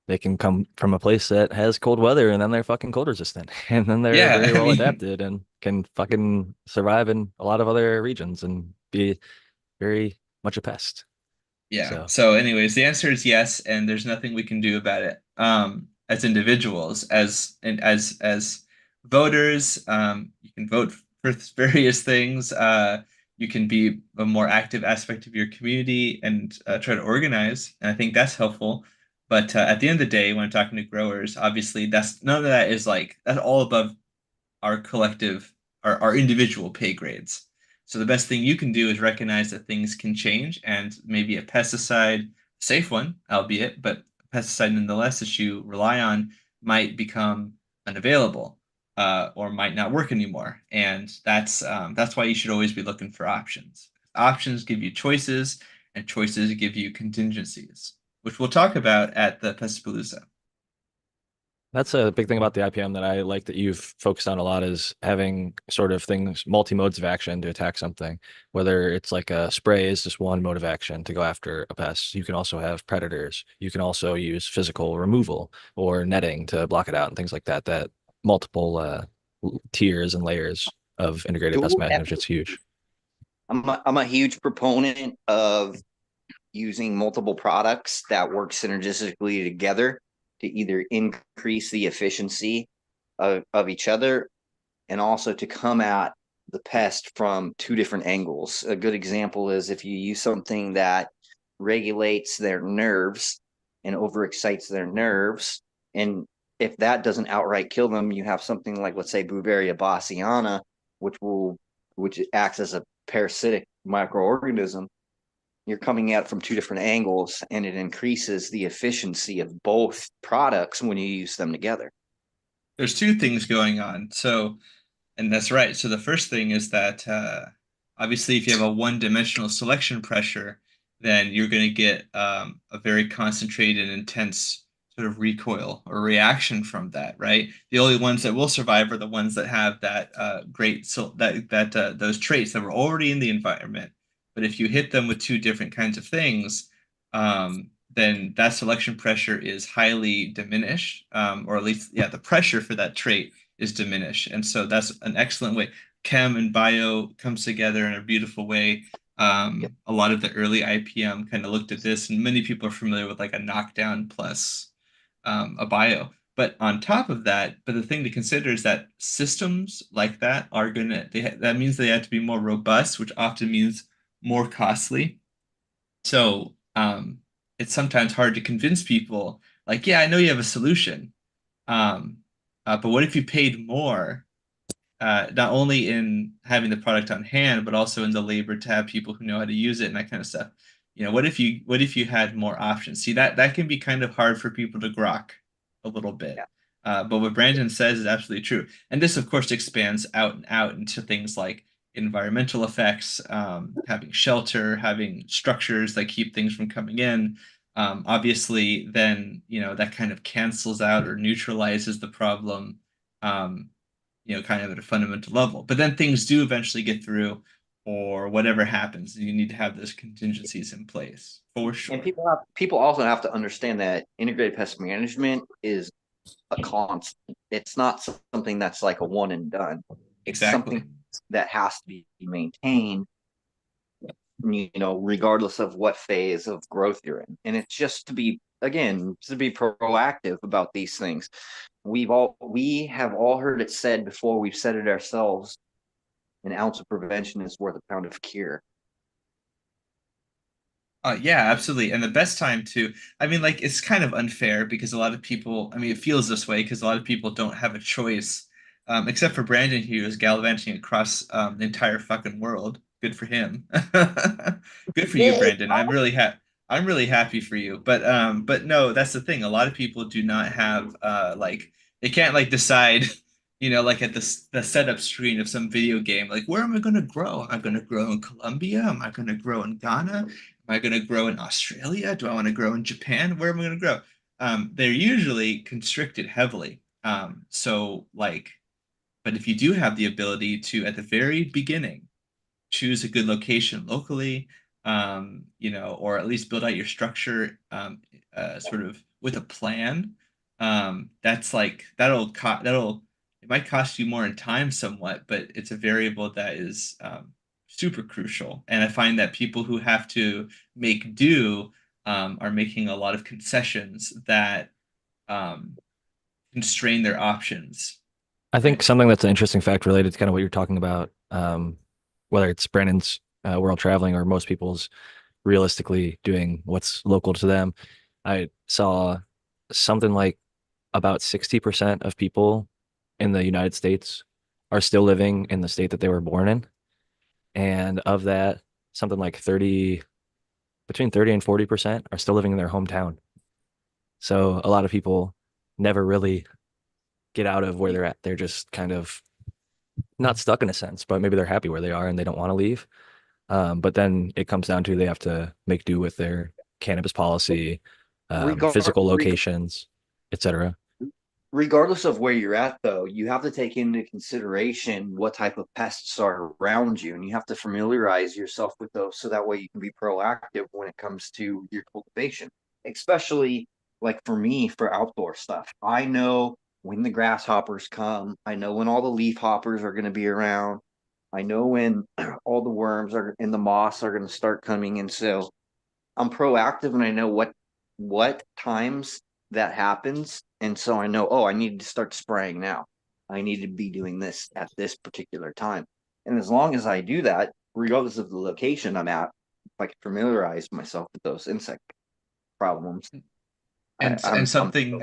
they can come from a place that has cold weather and then they're fucking cold resistant. And then they're Yeah, very I well mean, adapted and can fucking survive in a lot of other regions and be very much a pest. yeah. So So, anyways, the answer is yes, and there's nothing we can do about it. As individuals, as voters, you can vote for various things. You can be a more active aspect of your community and try to organize, and I think that's helpful. But at the end of the day, when I'm talking to growers, obviously that's none of that is like that's all above our collective, our individual pay grades. So the best thing you can do is recognize that things can change, and maybe a pesticide, safe one, albeit, but a pesticide nonetheless that you rely on might become unavailable or might not work anymore. And that's why you should always be looking for options. Options give you choices, and choices give you contingencies, which we'll talk about at the Pestapalooza. that's a big thing about the IPM that I like that you've focused on a lot is having sort of things, multi modes of action to attack something. Whether it's like a spray is just one mode of action to go after a pest. You can also have predators. You can also use physical removal or netting to block it out and things like that. That multiple tiers and layers of integrated pest Sure, management, which is huge. I'm a huge proponent of using multiple products that work synergistically together to either increase the efficiency of each other and also to come at the pest from two different angles. A good example is if you use something that regulates their nerves and overexcites their nerves, and if that doesn't outright kill them, you have something like, let's say, Beauveria bassiana, which acts as a parasitic microorganism. You're coming at it from two different angles, and it increases the efficiency of both products when you use them together. There's two things going on. So, and that's right. So the first thing is that obviously, if you have a one-dimensional selection pressure, then you're going to get a very concentrated and intense sort of recoil or reaction from that, right? The only ones that will survive are the ones that have that great so that those traits that were already in the environment. But if you hit them with two different kinds of things, then that selection pressure is highly diminished, or at least, yeah, the pressure for that trait is diminished. And so that's an excellent way. Chem and bio comes together in a beautiful way. Yep. A lot of the early IPM kind of looked at this, and many people are familiar with like a knockdown plus a bio. But on top of that, but the thing to consider is that systems like that are gonna that means they have to be more robust, which often means more costly. So it's sometimes hard to convince people, like, yeah, I know you have a solution, um, but what if you paid more, not only in having the product on hand, but also in the labor to have people who know how to use it and that kind of stuff. What if you had more options? See, that can be kind of hard for people to grok a little bit. Yeah. But what Brandon says is absolutely true. And this, of course, expands out and out into things like environmental effects, having shelter, having structures that keep things from coming in. Obviously, then, that kind of cancels out or neutralizes the problem. Um, kind of at a fundamental level. But then things do eventually get through, or whatever happens, you need to have those contingencies in place for And sure. people also have to understand that integrated pest management is a constant. It's not something that's like a one and done. It's Exactly. something that has to be maintained, regardless of what phase of growth you're in. And it's just to be, again, to be proactive about these things. We have all heard it said before, we've said it ourselves, an ounce of prevention is worth a pound of cure. Yeah, absolutely. And the best time to, I mean, like, it's kind of unfair because a lot of people, I mean, it feels this way because a lot of people don't have a choice, except for Brandon, who is gallivanting across the entire fucking world. Good for him. Good for you, Yeah, Brandon. I'm really happy for you. But no, that's the thing. A lot of people do not have like they can't like decide, like at the setup screen of some video game, like where am I gonna grow? Am I gonna grow in Colombia? Am I gonna grow in Ghana? Am I going to grow in Australia? Do I want to grow in Japan? Where am I going to grow? They're usually constricted heavily. So like, but if you do have the ability to, at the very beginning, choose a good location locally, or at least build out your structure, sort of with a plan. That's like that'll it might cost you more in time somewhat, but it's a variable that is super crucial. And I find that people who have to make do are making a lot of concessions that um, constrain their options. I think Right. something that's an interesting fact related to kind of what you're talking about, whether it's Brandon's world traveling or most people's realistically doing what's local to them. I saw something like about 60% of people in the United States are still living in the state that they were born in. And of that, something like 30, between 30 and 40% are still living in their hometown. So a lot of people never really get out of where they're at. They're just kind of not stuck in a sense, but maybe they're happy where they are and they don't want to leave. But then it comes down to they have to make do with their cannabis policy, regard, physical locations, etc. regardless of where you're at, though, you have to take into consideration what type of pests are around you, and you have to familiarize yourself with those so that way you can be proactive when it comes to your cultivation. Especially like for me, for outdoor stuff, I know when the grasshoppers come. I know when all the leaf hoppers are going to be around. I know when all the worms are and the moss are going to start coming. And so I'm proactive and I know what times that happens. And so I know, oh, I need to start spraying now. I need to be doing this at this particular time. And as long as I do that, regardless of the location I'm at, if I can familiarize myself with those insect problems, And I'm something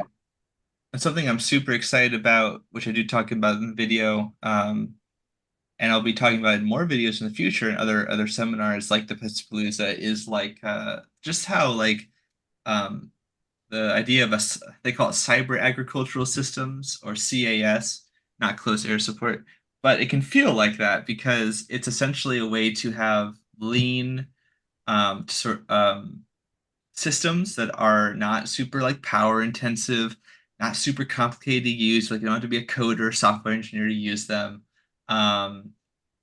I'm super excited about, which I do talk about in the video, and I'll be talking about in more videos in the future and other seminars like the Pestapalooza, is like just how like um, the idea of they call it cyber agricultural systems, or CAS, not close air support, but it can feel like that because it's essentially a way to have lean sort systems that are not super like power intensive, not super complicated to use. Like you don't have to be a coder or software engineer to use them. Um,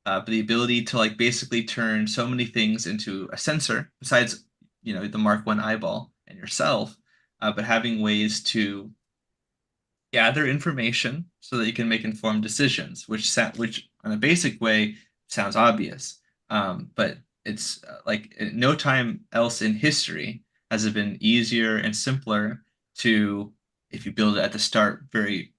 but the ability to like basically turn so many things into a sensor, besides the Mark One eyeball and yourself, but having ways to gather information so that you can make informed decisions, which in a basic way sounds obvious, but it's like no time else in history has it been easier and simpler to, if you build it at the start very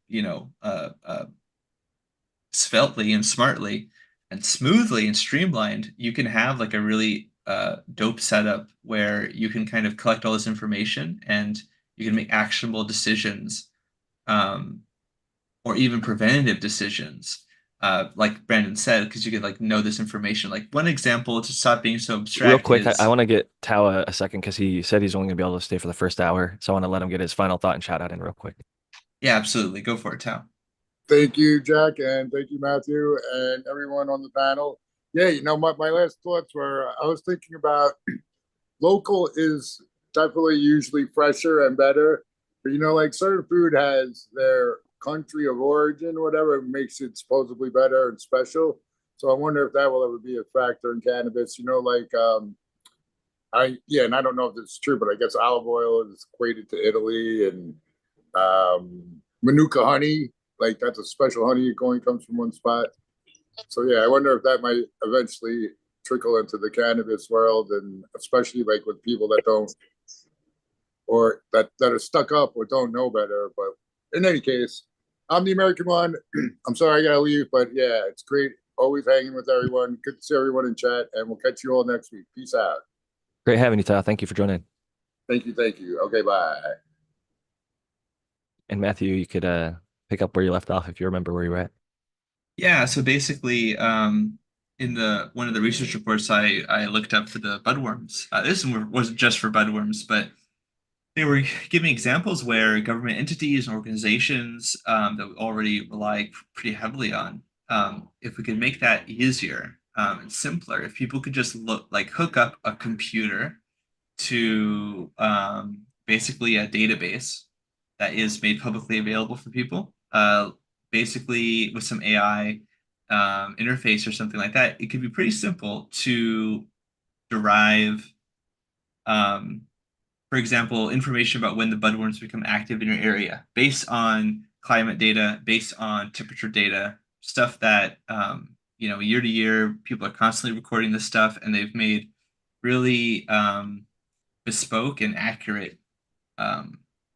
sveltely and smartly and smoothly and streamlined, you can have like a really dope setup where you can kind of collect all this information and you can make actionable decisions, um, or even preventative decisions. Like Brandon said, because you can like know this information. Like one example to stop being so Real abstract quick, I is, want to get Tao a second because he said he's only going to be able to stay for the first hour. So I want to let him get his final thought and shout out in real quick. yeah, absolutely, go for it, Tao. Thank you, Jack, and thank you, Matthew, and everyone on the panel. Yeah, my last thoughts were I was thinking about local is definitely usually fresher and better, but like certain food has their country of origin, whatever makes it supposedly better and special. So I wonder if that will ever be a factor in cannabis. Like and I don't know if it's true, but I guess olive oil is equated to Italy, and Manuka honey, like that's a special honey. It only comes from one spot. So yeah, I wonder if that might eventually trickle into the cannabis world, and especially like with people that don't, or that are stuck up or don't know better. But in any case, I'm the American one. I'm sorry I gotta leave, but yeah, it's great always hanging with everyone. Good to see everyone in chat, and we'll catch you all next week. Peace out. Great having you, Tao. Thank you for joining. Thank you. Thank you. Okay, bye. And Matthew, you could pick up where you left off if you remember where you were at. Yeah, so basically, in the one of the research reports I looked up for the budworms. This wasn't just for budworms, but they were giving examples where government entities and organizations, that we already rely pretty heavily on, if we could make that easier, and simpler, if people could just hook up a computer to, basically a database that is made publicly available for people, basically with some AI interface or something like that, it could be pretty simple to derive, um, for example, information about when the budworms become active in your area based on climate data, based on temperature data, stuff that, year to year, people are constantly recording this stuff, and they've made really bespoke and accurate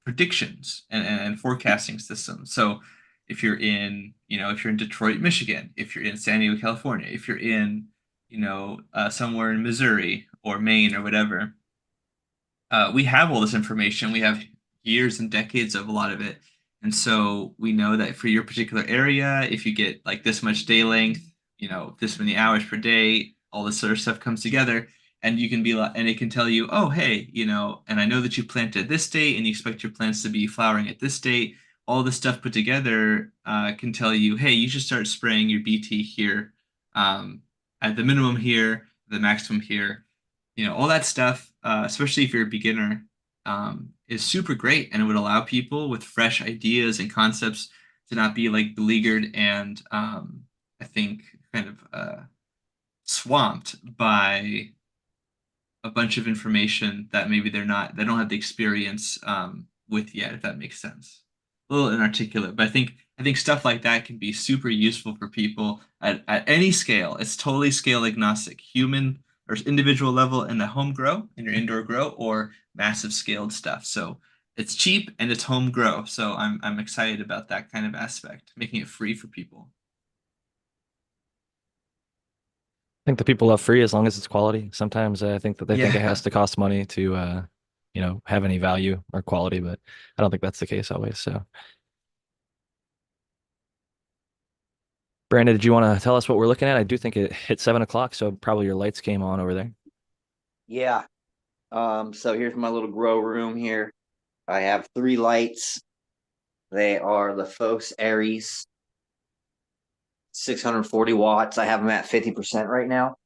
predictions and forecasting systems. So if you're in Detroit, Michigan, if you're in San Diego, California, if you're in, somewhere in Missouri or Maine or whatever, we have all this information. We have years and decades of a lot of it. And so we know that for your particular area, if you get like this much day length, this many hours per day, all this sort of stuff comes together. And you can be like, and it can tell you, oh, hey, and I know that you planted this date and you expect your plants to be flowering at this date. All this stuff put together can tell you, hey, you should start spraying your BT here, at the minimum here, the maximum here, all that stuff, especially if you're a beginner, is super great, and it would allow people with fresh ideas and concepts to not be like beleaguered and, I think kind of swamped by a bunch of information that maybe they don't have the experience with yet, if that makes sense. a little inarticulate, but I think stuff like that can be super useful for people at any scale. It's totally scale agnostic, human or individual level in the home grow, in your indoor grow, or massive scaled stuff. So it's cheap and it's home grow. So I'm excited about that kind of aspect, making it free for people. I think the people love free as long as it's quality. Sometimes I think that they think it has Yeah. to cost money to have any value or quality, but I don't think that's the case always. So, Brandon, did you want to tell us what we're looking at? I do think it hit 7 o'clock, so probably your lights came on over there. Yeah. So here's my little grow room here. I have 3 lights. They are the Fos Aries, 640 watts. I have them at 50% right now.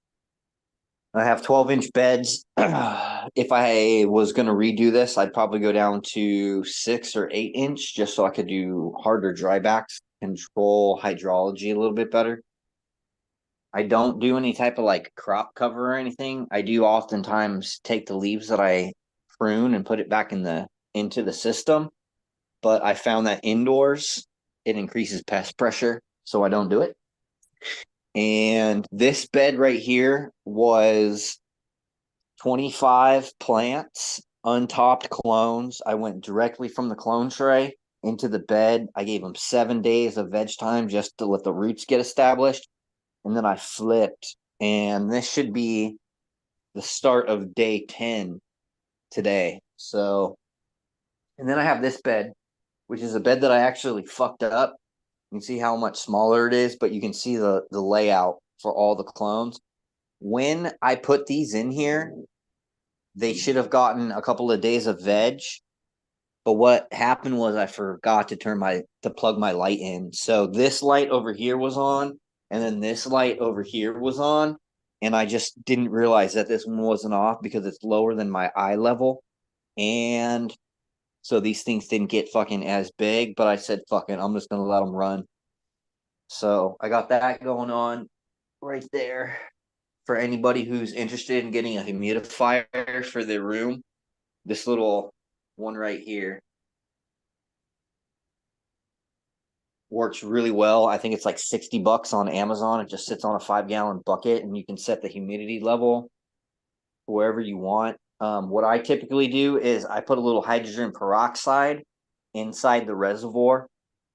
I have 12-inch beds. If I was going to redo this, I'd probably go down to 6 or 8 inch just so I could do harder dry backs, control hydrology a little bit better. I don't do any type of like crop cover or anything. I do oftentimes take the leaves that I prune and put it back into the system, but I found that indoors it increases pest pressure, so I don't do it. And this bed right here was 25 plants, untopped clones. I went directly from the clone tray into the bed. I gave them 7 days of veg time just to let the roots get established. And then I flipped. And this should be the start of day 10 today. So, and then I have this bed, which is a bed that I actually fucked up. You can see how much smaller it is, but you can see the layout for all the clones. When I put these in here, they should have gotten a couple of days of veg. But what happened was I forgot to plug my light in. So this light over here was on, and then this light over here was on. And I just didn't realize that this one wasn't off because it's lower than my eye level. And so these things didn't get fucking as big, but I said, fuck it, I'm just gonna let them run. So I got that going on right there for anybody who's interested in getting a humidifier for their room. This little one right here works really well. I think it's like $60 on Amazon. It just sits on a 5-gallon bucket and you can set the humidity level wherever you want. What I typically do is I put a little hydrogen peroxide inside the reservoir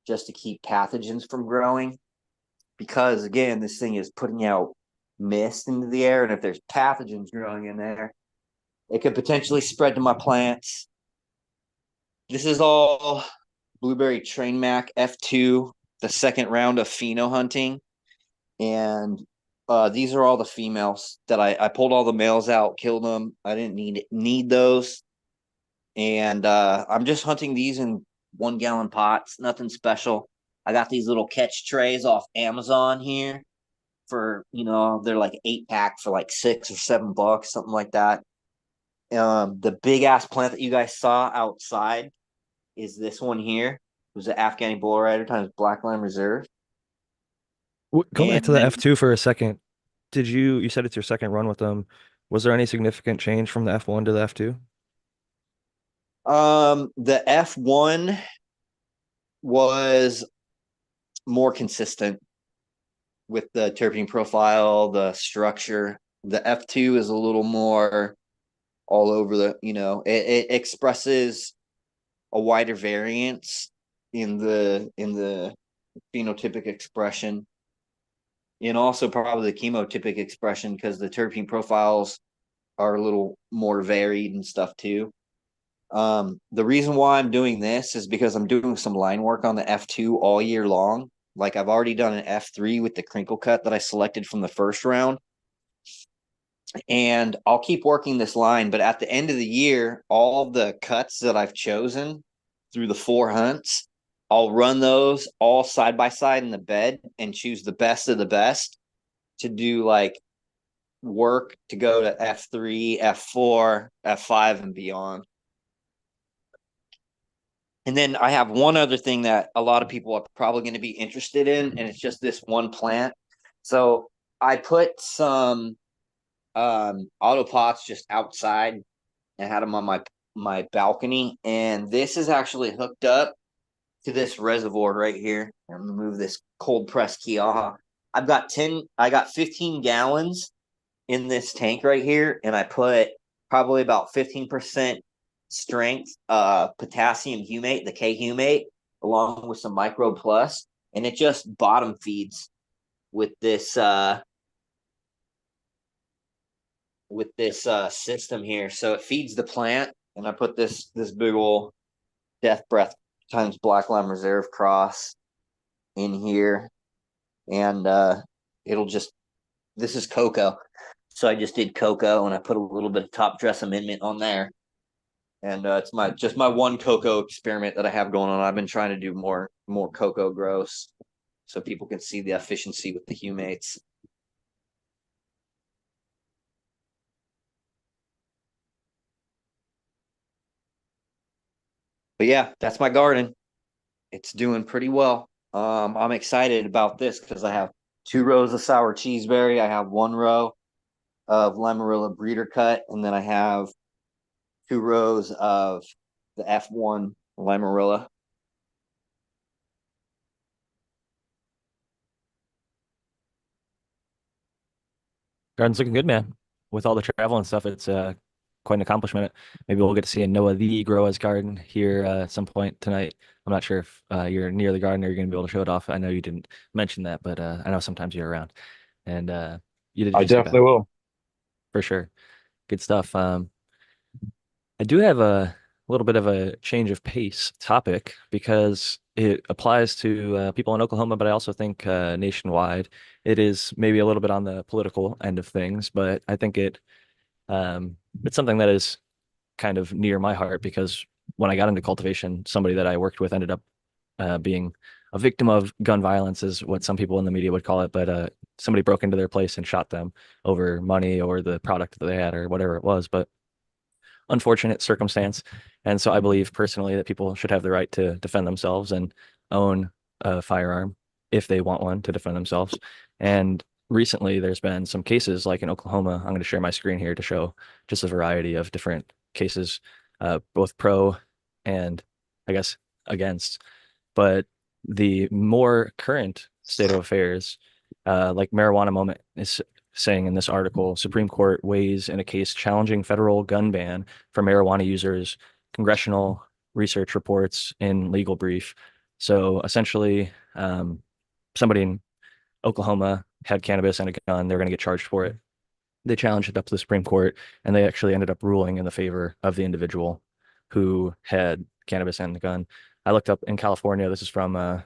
just to keep pathogens from growing. Because again, this thing is putting out mist into the air, and if there's pathogens growing in there, it could potentially spread to my plants. This is all blueberry train mac F2, the second round of pheno hunting, and these are all the females that I pulled all the males out, killed them. I didn't need those, and I'm just hunting these in 1-gallon pots, nothing special. I got these little catch trays off Amazon here for they're like 8-pack for like $6 or $7, something like that. The big ass plant that you guys saw outside is this one here. It was an Afghani bull rider times Black Line Reserve. Go back to And the then F2 for a second. You said it's your second run with them. Was there any significant change from the F1 to the F2? the F1 was more consistent with the terpene profile, the structure. The F2 is a little more all over it expresses a wider variance in the phenotypic expression, and also probably the chemotypic expression because the terpene profiles are a little more varied and stuff too. The reason why I'm doing this is because I'm doing some line work on the F2 all year long. Like I've already done an F3 with the crinkle cut that I selected from the first round. And I'll keep working this line, but at the end of the year, all of the cuts that I've chosen through the 4 hunts, I'll run those all side by side in the bed and choose the best of the best to do like work to go to F3, F4, F5, and beyond. And then I have one other thing that a lot of people are probably going to be interested in, and it's just this one plant. So I put some auto pots just outside and had them on my balcony, and this is actually hooked up to this reservoir right here. I'm gonna move this cold press key off. I got 15 gallons in this tank right here, and I put probably about 15% strength potassium humate, the K humate, along with some micro plus, and it just bottom feeds with this system here. So it feeds the plant, and I put this big old death breath times black lime reserve cross in here, and it'll just this is cocoa. So I just did cocoa, and I put a little bit of top dress amendment on there. And it's my one cocoa experiment that I have going on. I've been trying to do more cocoa grows so people can see the efficiency with the humates. But yeah, that's my garden. It's doing pretty well. I'm excited about this because I have 2 rows of sour cheeseberry. I have 1 row of Limarilla breeder cut, and then I have 2 rows of the F1 Limarilla. Garden's looking good, man. With all the travel and stuff, it's quite an accomplishment. Maybe we'll get to see a Noah the Grow his garden here at some point tonight. I'm not sure if you're near the garden or you're going to be able to show it off. I know you didn't mention that, but I know sometimes you're around. And you did I just say that definitely will. for sure. Good stuff. I do have a little bit of a change of pace topic because it applies to people in Oklahoma, but I also think nationwide. It is maybe a little bit on the political end of things, but I think it's something that is kind of near my heart because when I got into cultivation, somebody that I worked with ended up being a victim of gun violence, is what some people in the media would call it. But somebody broke into their place and shot them over money or the product that they had or whatever it was. But unfortunate circumstance. And so I believe personally that people should have the right to defend themselves and own a firearm if they want one to defend themselves. And recently there's been some cases like in Oklahoma. I'm going to share my screen here to show just a variety of different cases, both pro and I guess against. But the more current state of affairs, like marijuana moment is saying in this article, Supreme Court weighs in a case challenging federal gun ban for marijuana users, congressional research reports in legal brief. So essentially, somebody in Oklahoma had cannabis and a gun. They're going to get charged for it. They challenged it up to the Supreme Court, and they actually ended up ruling in the favor of the individual who had cannabis and the gun. I looked up in California. This is from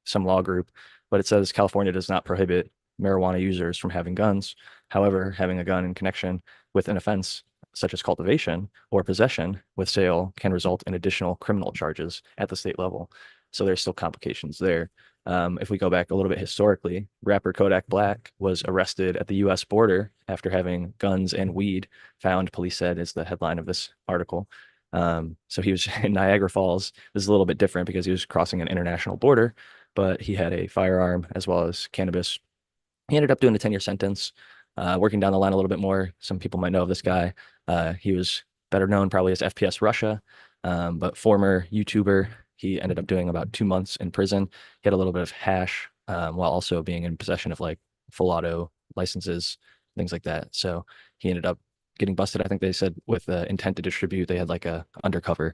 some law group, but it says California does not prohibit marijuana users from having guns. However, having a gun in connection with an offense such as cultivation or possession with sale can result in additional criminal charges at the state level. So there's still complications there. If we go back a little bit historically, rapper Kodak Black was arrested at the U.S. border after having guns and weed found, police said, is the headline of this article. So he was in Niagara Falls. This is a little bit different because he was crossing an international border, but he had a firearm as well as cannabis. He ended up doing a 10-year sentence. Working down the line a little bit more, some people might know of this guy. He was better known probably as FPS Russia, but former YouTuber. He ended up doing about 2 months in prison. He had a little bit of hash while also being in possession of like full auto licenses, things like that. So he ended up getting busted. I think they said with intent to distribute, they had like a undercover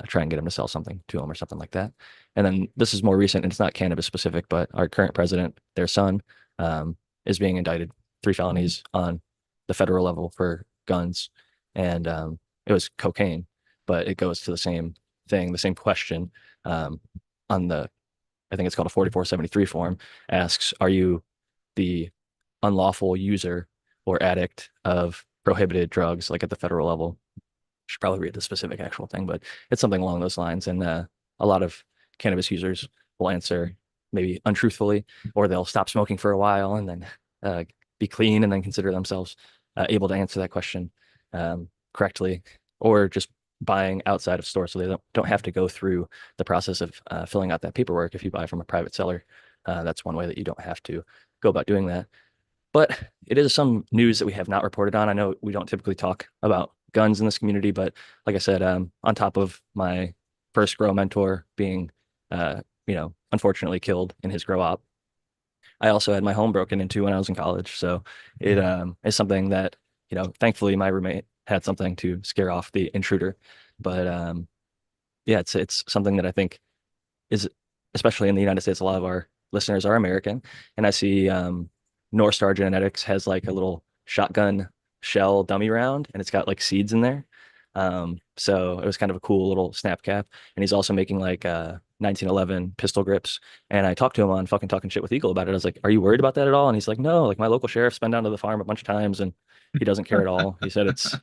try and get him to sell something to him or something like that. And then this is more recent, and it's not cannabis specific, but our current president, their son, is being indicted 3 felonies on the federal level for guns, and it was cocaine, but it goes to the same thing, the same question on the, I think it's called a 4473 form, asks, are you the unlawful user or addict of prohibited drugs, like at the federal level? Should probably read the specific actual thing, but it's something along those lines. And a lot of cannabis users will answer maybe untruthfully, or they'll stop smoking for a while and then be clean and then consider themselves able to answer that question correctly, or just buying outside of stores so they don't have to go through the process of filling out that paperwork. If you buy from a private seller, that's one way that you don't have to go about doing that. But it is some news that we have not reported on. I know we don't typically talk about guns in this community, but like I said, on top of my first grow mentor being unfortunately killed in his grow op. I also had my home broken into when I was in college. So it is something that, thankfully my roommate had something to scare off the intruder. But yeah, it's something that I think is, especially in the United States, a lot of our listeners are American. And I see North Star Genetics has like a little shotgun shell dummy round and it's got like seeds in there. So it was kind of a cool little snap cap. And he's also making like 1911 pistol grips. And I talked to him on fucking Talking Shit with Eagle about it. I was like, "Are you worried about that at all?" And he's like, "No, like my local sheriff's been down to the farm a bunch of times and he doesn't care at all." He said it's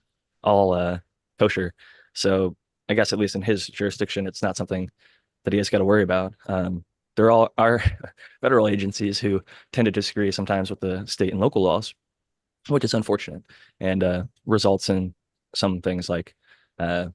all kosher. So I guess at least in his jurisdiction, it's not something that he has got to worry about. There all are federal agencies who tend to disagree sometimes with the state and local laws, which is unfortunate and results in some things like, uh,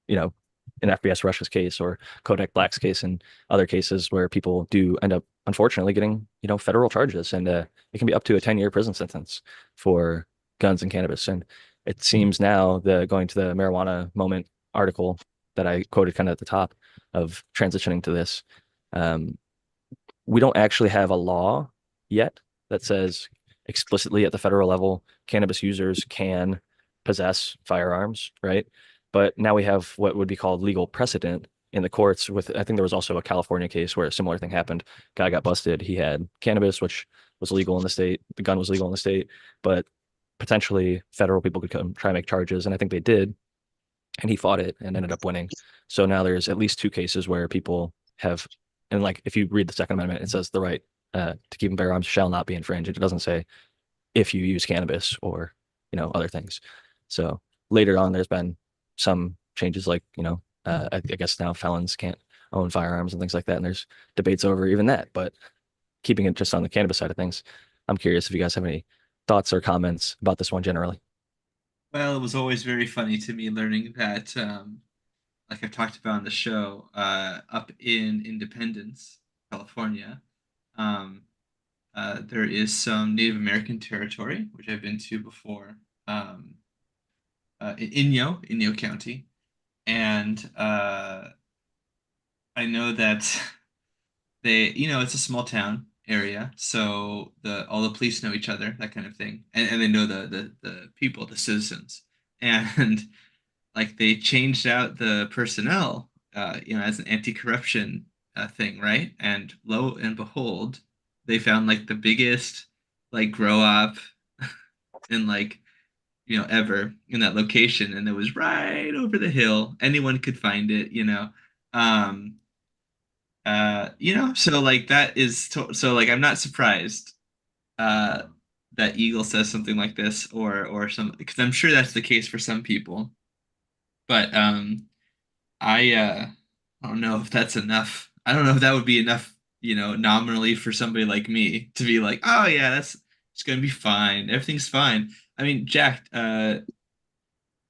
you know, in FBS Rush's case or Kodak Black's case and other cases where people do end up unfortunately getting, federal charges and it can be up to a 10-year prison sentence for guns and cannabis. And it seems now the going to the marijuana moment article that I quoted kind of at the top of transitioning to this, um, we don't actually have a law yet that says explicitly at the federal level cannabis users can possess firearms, right? But now we have what would be called legal precedent in the courts with, I think there was also a California case where a similar thing happened. Guy got busted. He had cannabis, which was legal in the state. The gun was legal in the state, but potentially federal people could come try and make charges. And I think they did. And he fought it and ended up winning. So now there's at least two cases where people have, and like if you read the Second Amendment, it says the right to keep and bear arms shall not be infringed. It doesn't say if you use cannabis or other things. So later on, there's been some changes, like I guess now felons can't own firearms and things like that, and there's debates over even that. But keeping it just on the cannabis side of things, I'm curious if you guys have any thoughts or comments about this one generally. Well, it was always very funny to me learning that, like I've talked about on the show, up in Independence, California, um, there is some Native American territory, which I've been to before, in Inyo County. And I know that it's a small town area, so all the police know each other, that kind of thing, and they know the people, the citizens, and like they changed out the personnel, as an anti-corruption thing, right? And lo and behold, they found like the biggest like grow up in like ever in that location, and it was right over the hill. Anyone could find it. Um, so like so like I'm not surprised uh that Eagle says something like this or some because I'm sure that's the case for some people. But I don't know if that's enough. I don't know if that would be enough, nominally for somebody like me to be like, oh yeah, it's gonna be fine. Everything's fine. I mean, Jack,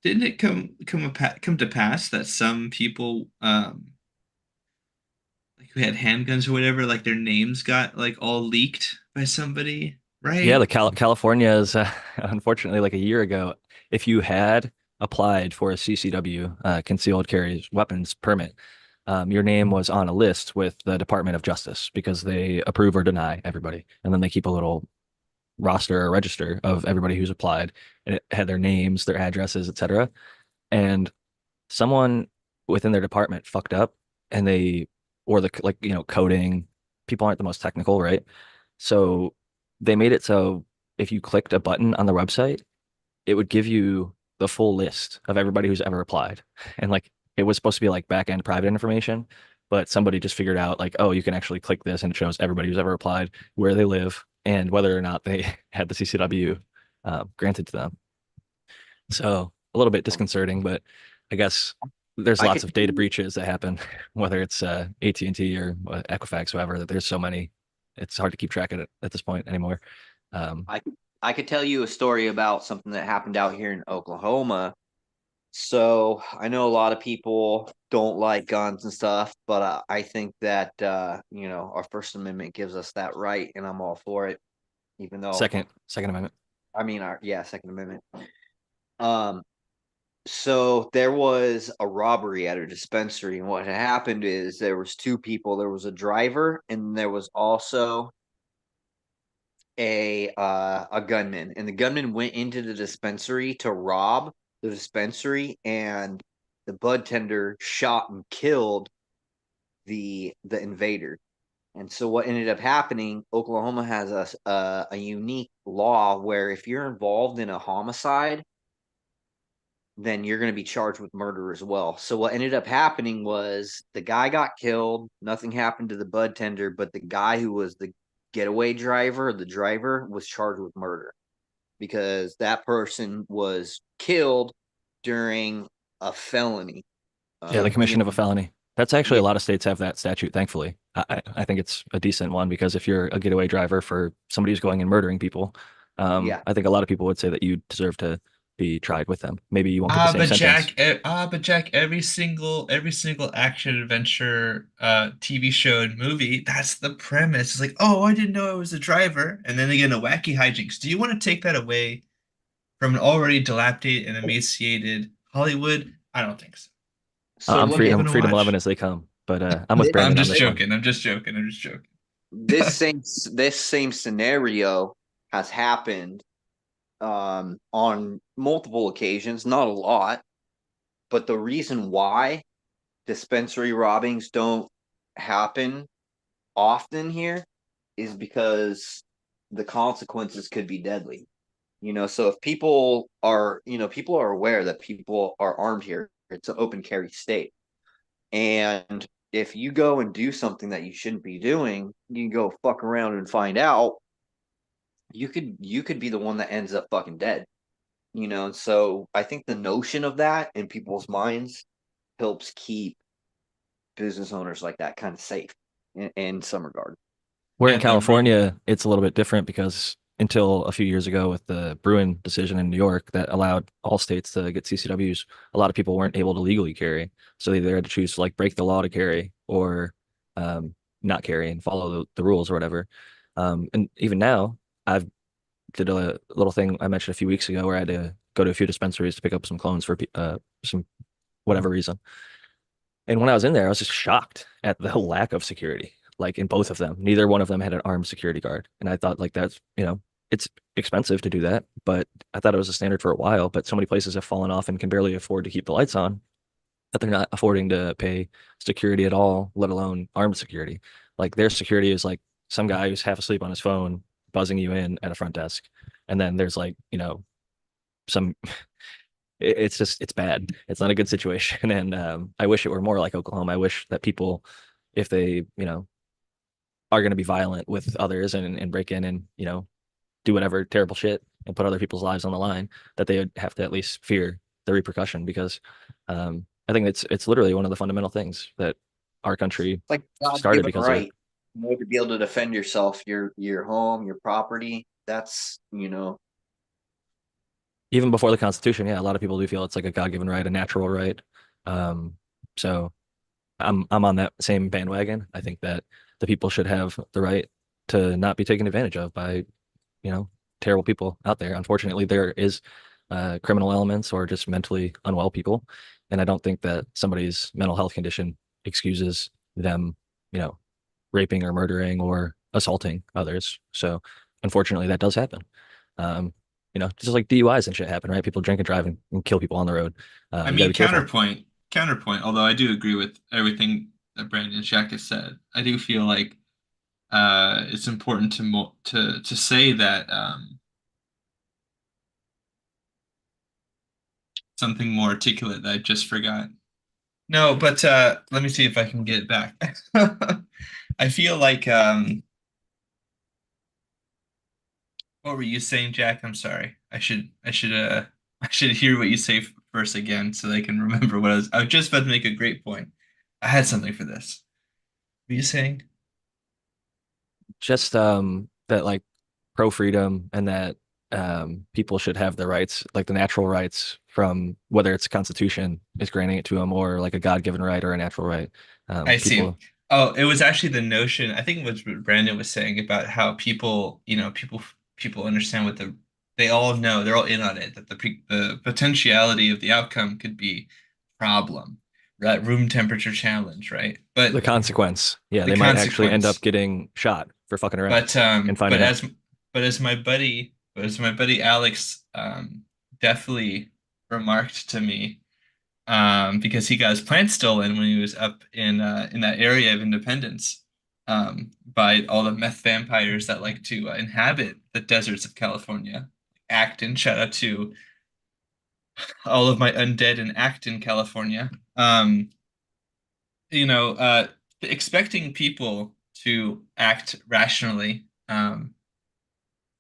didn't it come to pass that some people like who had handguns or whatever, like their names got like all leaked by somebody, Yeah, right? the California is unfortunately like a year ago. If you had applied for a CCW, concealed carry weapons permit, your name was on a list with the Department of Justice because they approve or deny everybody, and then they keep a little roster or register of everybody who's applied, and it had their names, their addresses, etc. And someone within their department fucked up, and or the like, coding. People aren't the most technical, right? So they made it so if you clicked a button on the website, it would give you the full list of everybody who's ever applied. And like it was supposed to be like back end private information, but somebody just figured out like, oh, you can actually click this and it shows everybody who's ever applied, where they live, and whether or not they had the CCW granted to them. So a little bit disconcerting, but I guess there's I lots could of data breaches that happen, whether it's AT&T or Equifax, whoever, that there's so many, it's hard to keep track of it at this point anymore. I I could tell you a story about something that happened out here in Oklahoma. So I know a lot of people don't like guns and stuff, but I think that our First Amendment gives us that right, and I'm all for it. Even though Second Amendment. I mean our Second Amendment. Um, So there was a robbery at a dispensary, and what had happened is there was two people. There was a driver, and there was also a gunman. And the gunman went into the dispensary to rob the dispensary, and the bud tender shot and killed the invader. And so what ended up happening, Oklahoma has a unique law where if you're involved in a homicide, then you're going to be charged with murder as well. So what ended up happening was the guy got killed. Nothing happened to the bud tender, but the guy who was the getaway driver, the driver, was charged with murder because that person was killed during a felony. Yeah, the You commission of a know, felony. That's actually yeah, a lot of states have that statute, thankfully. I think it's a decent one because if you're a getaway driver for somebody who's going and murdering people, yeah. I think a lot of people would say that you deserve to be tried with them. Maybe you won't get the same sentence. But Jack, every single action adventure TV show and movie, that's the premise. It's like, oh, I didn't know I was a driver, and then they get into wacky hijinks. Do you want to take that away from an already dilapidated and emaciated Hollywood? I don't think so. So I'm let me Give it freedom, a freedom watch. 11 as they come, but I'm with this, I'm Brandon on just this one. joking. I'm just joking. I'm just joking. this same scenario has happened on multiple occasions, not a lot, but the reason why dispensary robbings don't happen often here is because the consequences could be deadly. So if people are aware that people are armed here. It's an open carry state. And if you go and do something that you shouldn't be doing, you can go fuck around and find out. You could be the one that ends up fucking dead. And so I think the notion of that in people's minds helps keep business owners like that kind of safe in some regard. Where in Yeah, California, it's a little bit different because until a few years ago with the Bruin decision in New York that allowed all states to get CCWs, a lot of people weren't able to legally carry. So they either had to choose to like break the law to carry or not carry and follow the rules or whatever. And even now, I've did a little thing I mentioned a few weeks ago where I had to go to a few dispensaries to pick up some clones for some whatever reason. And when I was in there, I was just shocked at the lack of security, like in both of them. Neither one of them had an armed security guard. And I thought, like, that's, it's expensive to do that, but I thought it was a standard for a while. But so many places have fallen off and can barely afford to keep the lights on that they're not affording to pay security at all, let alone armed security. Like, their security is like some guy who's half asleep on his phone buzzing you in at a front desk. And then there's like, some it's just it's bad. It's not a good situation, and I wish it were more like Oklahoma. I wish that people, if they are going to be violent with others and break in and do whatever terrible shit and put other people's lives on the line, that they would have to at least fear the repercussion because I think it's literally one of the fundamental things that our country It's like God started given because of it. right, to be able to defend yourself, your home, your property. That's. Even before the Constitution, yeah, a lot of people do feel it's like a God-given right, a natural right. Um, so I'm on that same bandwagon. I think that the people should have the right to not be taken advantage of by, you know, terrible people out there. Unfortunately, there is criminal elements or just mentally unwell people, and I don't think that somebody's mental health condition excuses them, you know, raping or murdering or assaulting others. So unfortunately, that does happen. Um, just like DUIs and shit happen, right? People drink and drive and kill people on the road. I You got to mean, be careful. counterpoint. Although I do agree with everything that Brandon and Shaq has said, I do feel like it's important to say that something more articulate that I just forgot. No, but let me see if I can get it back. I feel like what were you saying, Jack? I'm sorry. I should hear what you say first again so that I can remember what I was just about to make a great point. I had something for this. What are you saying? Just that like pro freedom and that people should have the rights, like the natural rights from whether it's Constitution is granting it to them or like a God-given right or a natural right. I see. People, Oh, it was actually the notion, I think it was what Brandon was saying about how people understand what the they all know, they're all in on it, that the potentiality of the outcome could be problem, right? Room temperature challenge, right? But The consequence. Yeah, the they might actually end up consequence. getting shot for fucking around But and finding out. as my buddy Alex definitely remarked to me, because he got his plant stolen when he was up in that area of Independence, by all the meth vampires that like to inhabit the deserts of California. Acton, shout out to all of my undead in Acton, California. You know, expecting people to act rationally,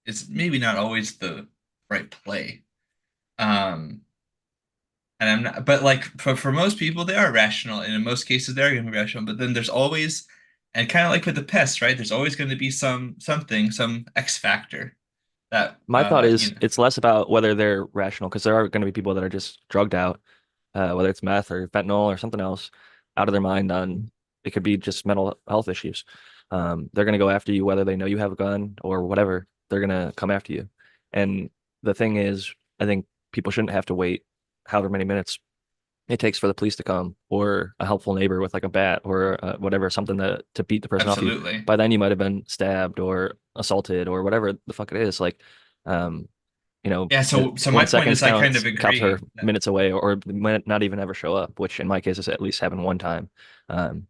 is maybe not always the right play. Um, and I'm not, but like for most people, they are rational, and in most cases, they're going to be rational. But then there's always, and kind of like with the pest, right? There's always going to be some X factor that My thought you is know. it's less about whether they're rational because there are going to be people that are just drugged out, whether it's meth or fentanyl or something else, out of their mind on it could be just mental health issues. They're going to go after you whether they know you have a gun or whatever. They're going to come after you. And the thing is, I think people shouldn't have to wait however many minutes it takes for the police to come or a helpful neighbor with like a bat or whatever, something to beat the person off you. Absolutely. By then you might have been stabbed or assaulted or whatever the fuck it is. Like, um, Yeah, so my one point second is I kind counts, of cops are agree that, minutes away or might not even ever show up, which in my case is at least happened one time,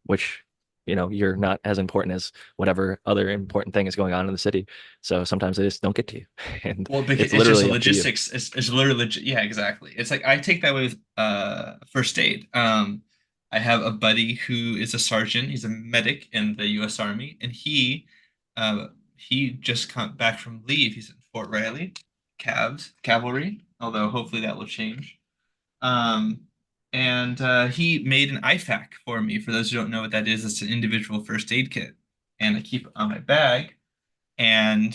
which, you're not as important as whatever other important thing is going on in the city. So sometimes they just don't get to you. And well, because it's it's just a literally up to you. logistics. It's literally yeah, exactly. It's like I take that with first aid. I have a buddy who is a sergeant. He's a medic in the U.S. Army, and he just come back from leave. He's in Fort Riley, cavalry. Although hopefully that will change. Um, and he made an IFAK for me. For those who don't know what that is, it's an individual first aid kit, and I keep it on my bag. And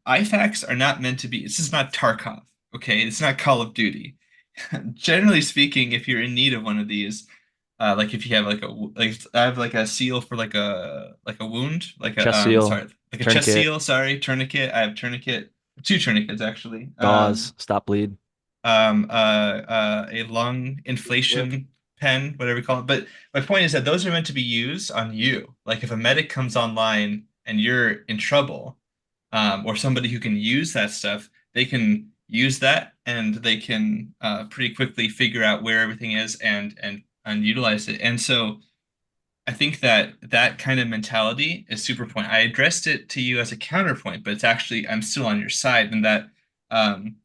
IFAKs are not meant to be. This is not Tarkov, okay? It's not Call of Duty. Generally speaking, if you're in need of one of these, like if you have like I have like a seal for like a wound, like a Chest seal, sorry, like a chest tourniquet, seal, sorry, tourniquet. I have tourniquet, two tourniquets actually. gauze, stop bleed. A lung Whip. inflation pen, whatever you call it. But my point is that those are meant to be used on you. Like if a medic comes online and you're in trouble, or somebody who can use that stuff, they can use that and they can pretty quickly figure out where everything is and utilize it. And so I think that that kind of mentality is super point. I addressed it to you as a counterpoint, but it's actually I'm still on your side in that um,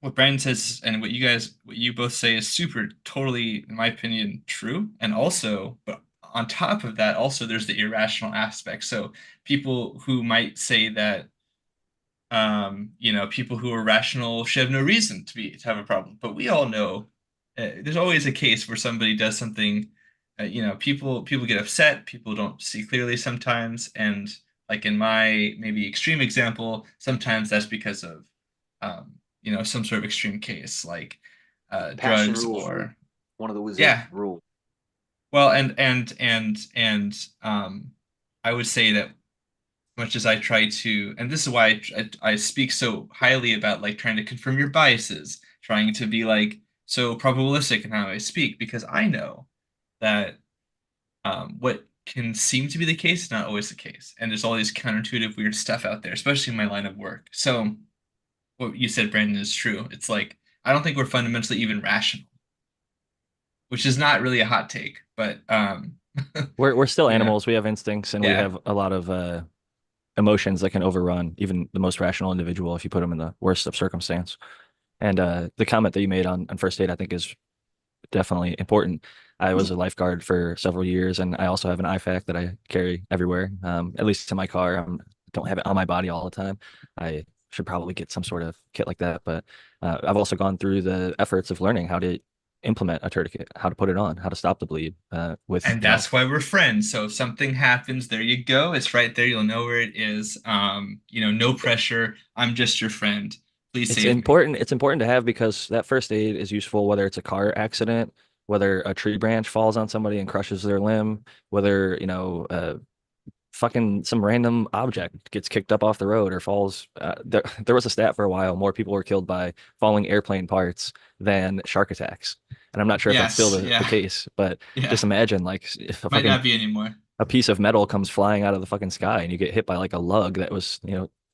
what Brandon says and what you both say is super totally, in my opinion, true. And also, but on top of that, also there's the irrational aspect. So people who might say that, people who are rational should have no reason to have a problem. But we all know there's always a case where somebody does something. People get upset. People don't see clearly sometimes, and like in my maybe extreme example, sometimes that's because of some sort of extreme case like Passion drugs rules, or one of the wizard yeah. rules. Well, and I would say that much as I try to, and this is why I speak so highly about like trying to confirm your biases, trying to be like so probabilistic in how I speak, because I know that what can seem to be the case is not always the case, and there's all these counterintuitive weird stuff out there, especially in my line of work. So what you said, Brandon, is true. It's like I don't think we're fundamentally even rational, which is not really a hot take, but We're still you know, animals. We have instincts and we yeah. have a lot of emotions that can overrun even the most rational individual if you put them in the worst of circumstance. And the comment that you made on first aid, I think, is definitely important. I was a lifeguard for several years, and I also have an IFAK that I carry everywhere, at least in my car. I don't have it on my body all the time. I should probably get some sort of kit like that. But I've also gone through the efforts of learning how to implement a tourniquet, how to put it on, how to stop the bleed with, And that's why we're friends. So if something happens, there you go. It's right there. You'll know where it is. No pressure. I'm just your friend. Please it's save me. important. It's important to have because that first aid is useful whether it's a car accident, whether a tree branch falls on somebody and crushes their limb, whether, fucking some random object gets kicked up off the road or falls. There was a stat for a while, more people were killed by falling airplane parts than shark attacks. And I'm not sure if that's still Yes, the yeah, case, but yeah. just imagine like if Might not be anymore. a piece of metal comes flying out of the fucking sky and you get hit by like a lug that was,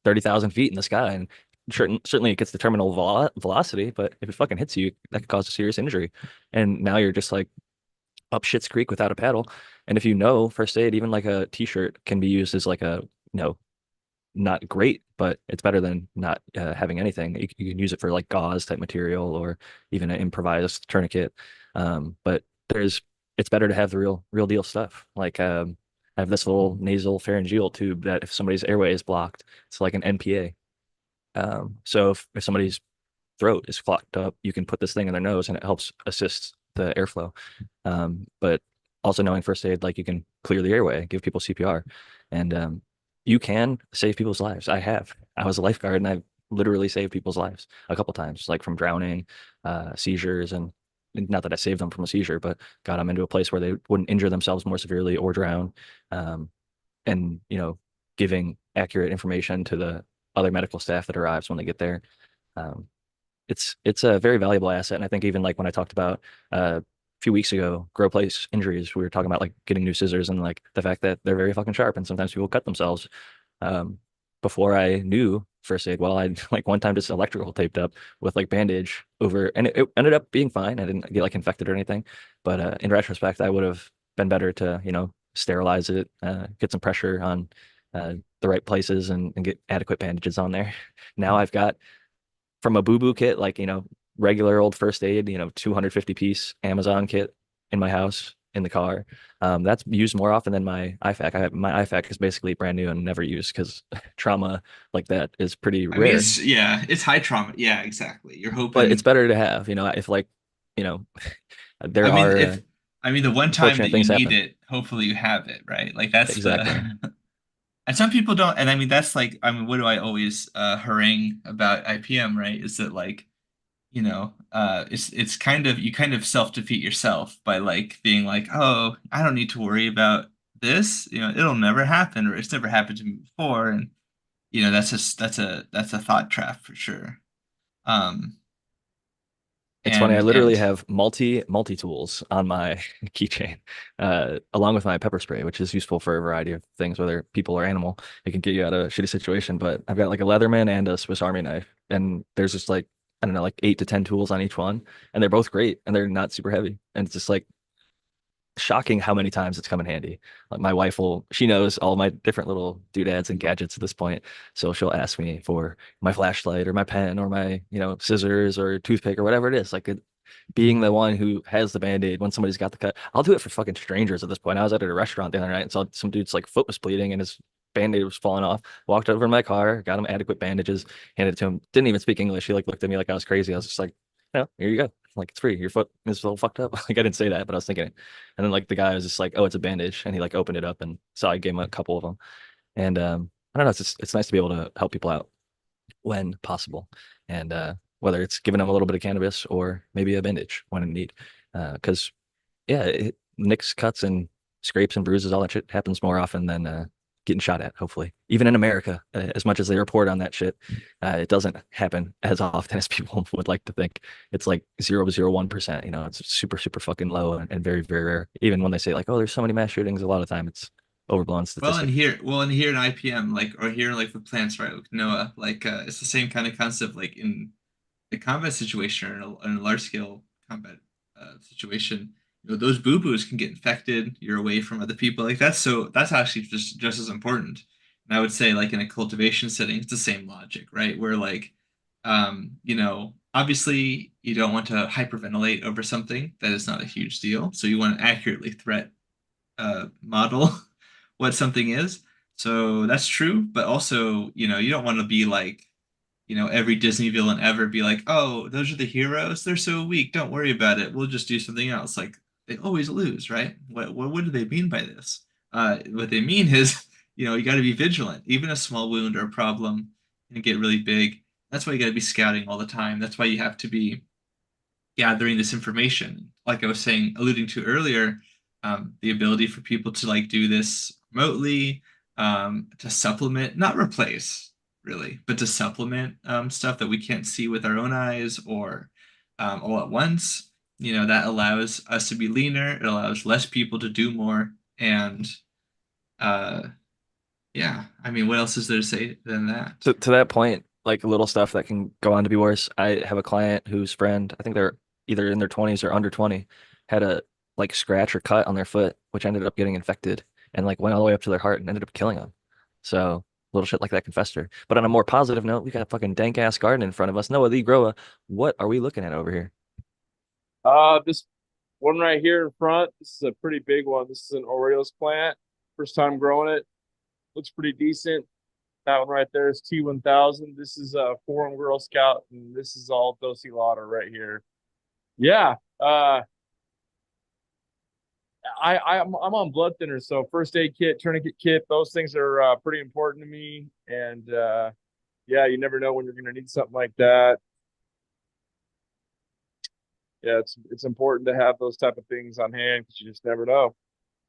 30,000 feet in the sky. And certainly it gets the terminal velocity, but if it fucking hits you, that could cause a serious injury. And now you're just like up shit's creek without a paddle. And if you know first aid, even like a t-shirt can be used as like a, not great, but it's better than not having anything. You can use it for like gauze type material or even an improvised tourniquet. But it's better to have the real deal stuff. Like I have this little nasal pharyngeal tube that if somebody's airway is blocked, it's like an NPA. So if somebody's throat is clogged up, you can put this thing in their nose and it helps assist the airflow. But also knowing first aid, like you can clear the airway, give people CPR, and you can save people's lives. I have. I was a lifeguard and I've literally saved people's lives a couple times, like from drowning, seizures, and not that I saved them from a seizure, but got them into a place where they wouldn't injure themselves more severely or drown. Um, and giving accurate information to the other medical staff that arrives when they get there. Um, it's a very valuable asset. And I think even like when I talked about a few weeks ago, grow place injuries, we were talking about like getting new scissors and like the fact that they're very fucking sharp and sometimes people cut themselves. Um, Before I knew first aid, well, I like one time just electrical taped up with like bandage over, and it ended up being fine. I didn't get like infected or anything, but in retrospect, I would have been better to sterilize it, get some pressure on the right places, and get adequate bandages on there. Now I've got from a boo boo kit, like, regular old first aid, 250 piece Amazon kit in my house, in the car. That's used more often than my IFAK. My IFAK is basically brand new and never used because trauma like that is pretty I mean, rare. it's yeah, it's high trauma. Yeah, exactly. You're But it's hoping. better to have, if like, you know, I there mean, are if I mean the one time unfortunate that you things need happen. it, hopefully you have it, right? Like that's Exactly. the. And some people don't. And I mean, that's like, I mean, what do I always harangue about IPM, right? Is that like, it's kind of you kind of self-defeat yourself by like being like, oh, I don't need to worry about this. It'll never happen, or it's never happened to me before, and that's a thought trap for sure. Um, It's funny. I and literally have multi tools on my keychain, along with my pepper spray, which is useful for a variety of things, whether people or animal. It can get you out of a shitty situation. But I've got like a Leatherman and a Swiss Army knife, and there's just like I don't know, like 8 to 10 tools on each one, and they're both great, and they're not super heavy, and it's just like shocking how many times it's come in handy. Like my wife she knows all my different little doodads and gadgets at this point. So she'll ask me for my flashlight or my pen or my, scissors or toothpick or whatever it is. Like being the one who has the band-aid when somebody's got the cut. I'll do it for fucking strangers at this point. I was at a restaurant the other night and saw some dude's like foot was bleeding and his band-aid was falling off. Walked over in my car, got him adequate bandages, handed it to him. Didn't even speak English. He like looked at me like I was crazy. I was just like, here you go. Like it's free. Your foot is all fucked up. Like I didn't say that, but I was thinking it. And then like the guy was just like, "Oh, it's a bandage," and he like opened it up and so I gave him a couple of them. And I don't know. It's nice to be able to help people out when possible, and whether it's giving them a little bit of cannabis or maybe a bandage when in need. Because yeah, nicks, cuts, and scrapes and bruises, all that shit happens more often than getting shot at, hopefully. Even in America, as much as they report on that shit, it doesn't happen as often as people would like to think. It's like 0.01%. It's super, super fucking low and very, very rare. Even when they say like, oh, there's so many mass shootings, a lot of time it's overblown statistic. and here in IPM, like, or here like with plants, right, with Noah, like, it's the same kind of concept, like in a combat situation or in a large scale combat situation, those boo-boos can get infected. You're away from other people. Like that's actually just as important. And I would say like in a cultivation setting, it's the same logic, right? Where like, obviously you don't want to hyperventilate over something that is not a huge deal. So you want to accurately threat model what something is. So that's true, but also, you don't want to be like, every Disney villain ever be like, oh, those are the heroes. They're so weak. Don't worry about it. We'll just do something else. Like they always lose, right? What do they mean by this? What they mean is, you got to be vigilant. Even a small wound or a problem can get really big. That's why you got to be scouting all the time. That's why you have to be gathering this information. Like I was saying, alluding to earlier, the ability for people to like do this remotely, to supplement, not replace really, but to supplement stuff that we can't see with our own eyes or all at once. That allows us to be leaner. It allows less people to do more. And uh, yeah, I mean, what else is there to say than that? To that point, like little stuff that can go on to be worse. I have a client whose friend, I think they're either in their 20s or under 20, had a like scratch or cut on their foot, which ended up getting infected and like went all the way up to their heart and ended up killing them. So little shit like that can fester. But on a more positive note, we got a fucking dank ass garden in front of us. Noah Lee Groa, what are we looking at over here? This one right here in front, this is a pretty big one. This is an Oreos plant. First time growing it. Looks pretty decent. That one right there is T1000. This is a Forum Girl Scout, and this is all Dosylata right here. Yeah. I'm on blood thinners, so first aid kit, tourniquet kit, those things are pretty important to me. And yeah, you never know when you're gonna need something like that. Yeah, it's important to have those type of things on hand because you just never know.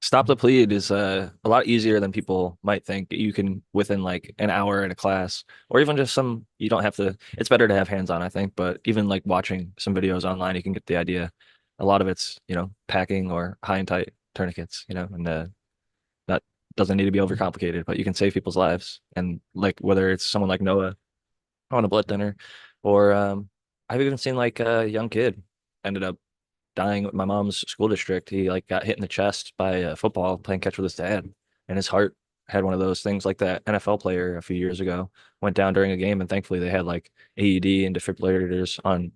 Stop the Plead is a lot easier than people might think. You can within like an hour in a class, or even just some. You don't have to. It's better to have hands on, I think. But even like watching some videos online, you can get the idea. A lot of it's packing or high and tight tourniquets, and that doesn't need to be overcomplicated, but you can save people's lives. And like whether it's someone like Noah on a blood thinner, or I've even seen like a young kid ended up dying with my mom's school district. He like got hit in the chest by a football playing catch with his dad, and his heart had one of those things like that NFL player a few years ago went down during a game, and thankfully they had like AED and defibrillators on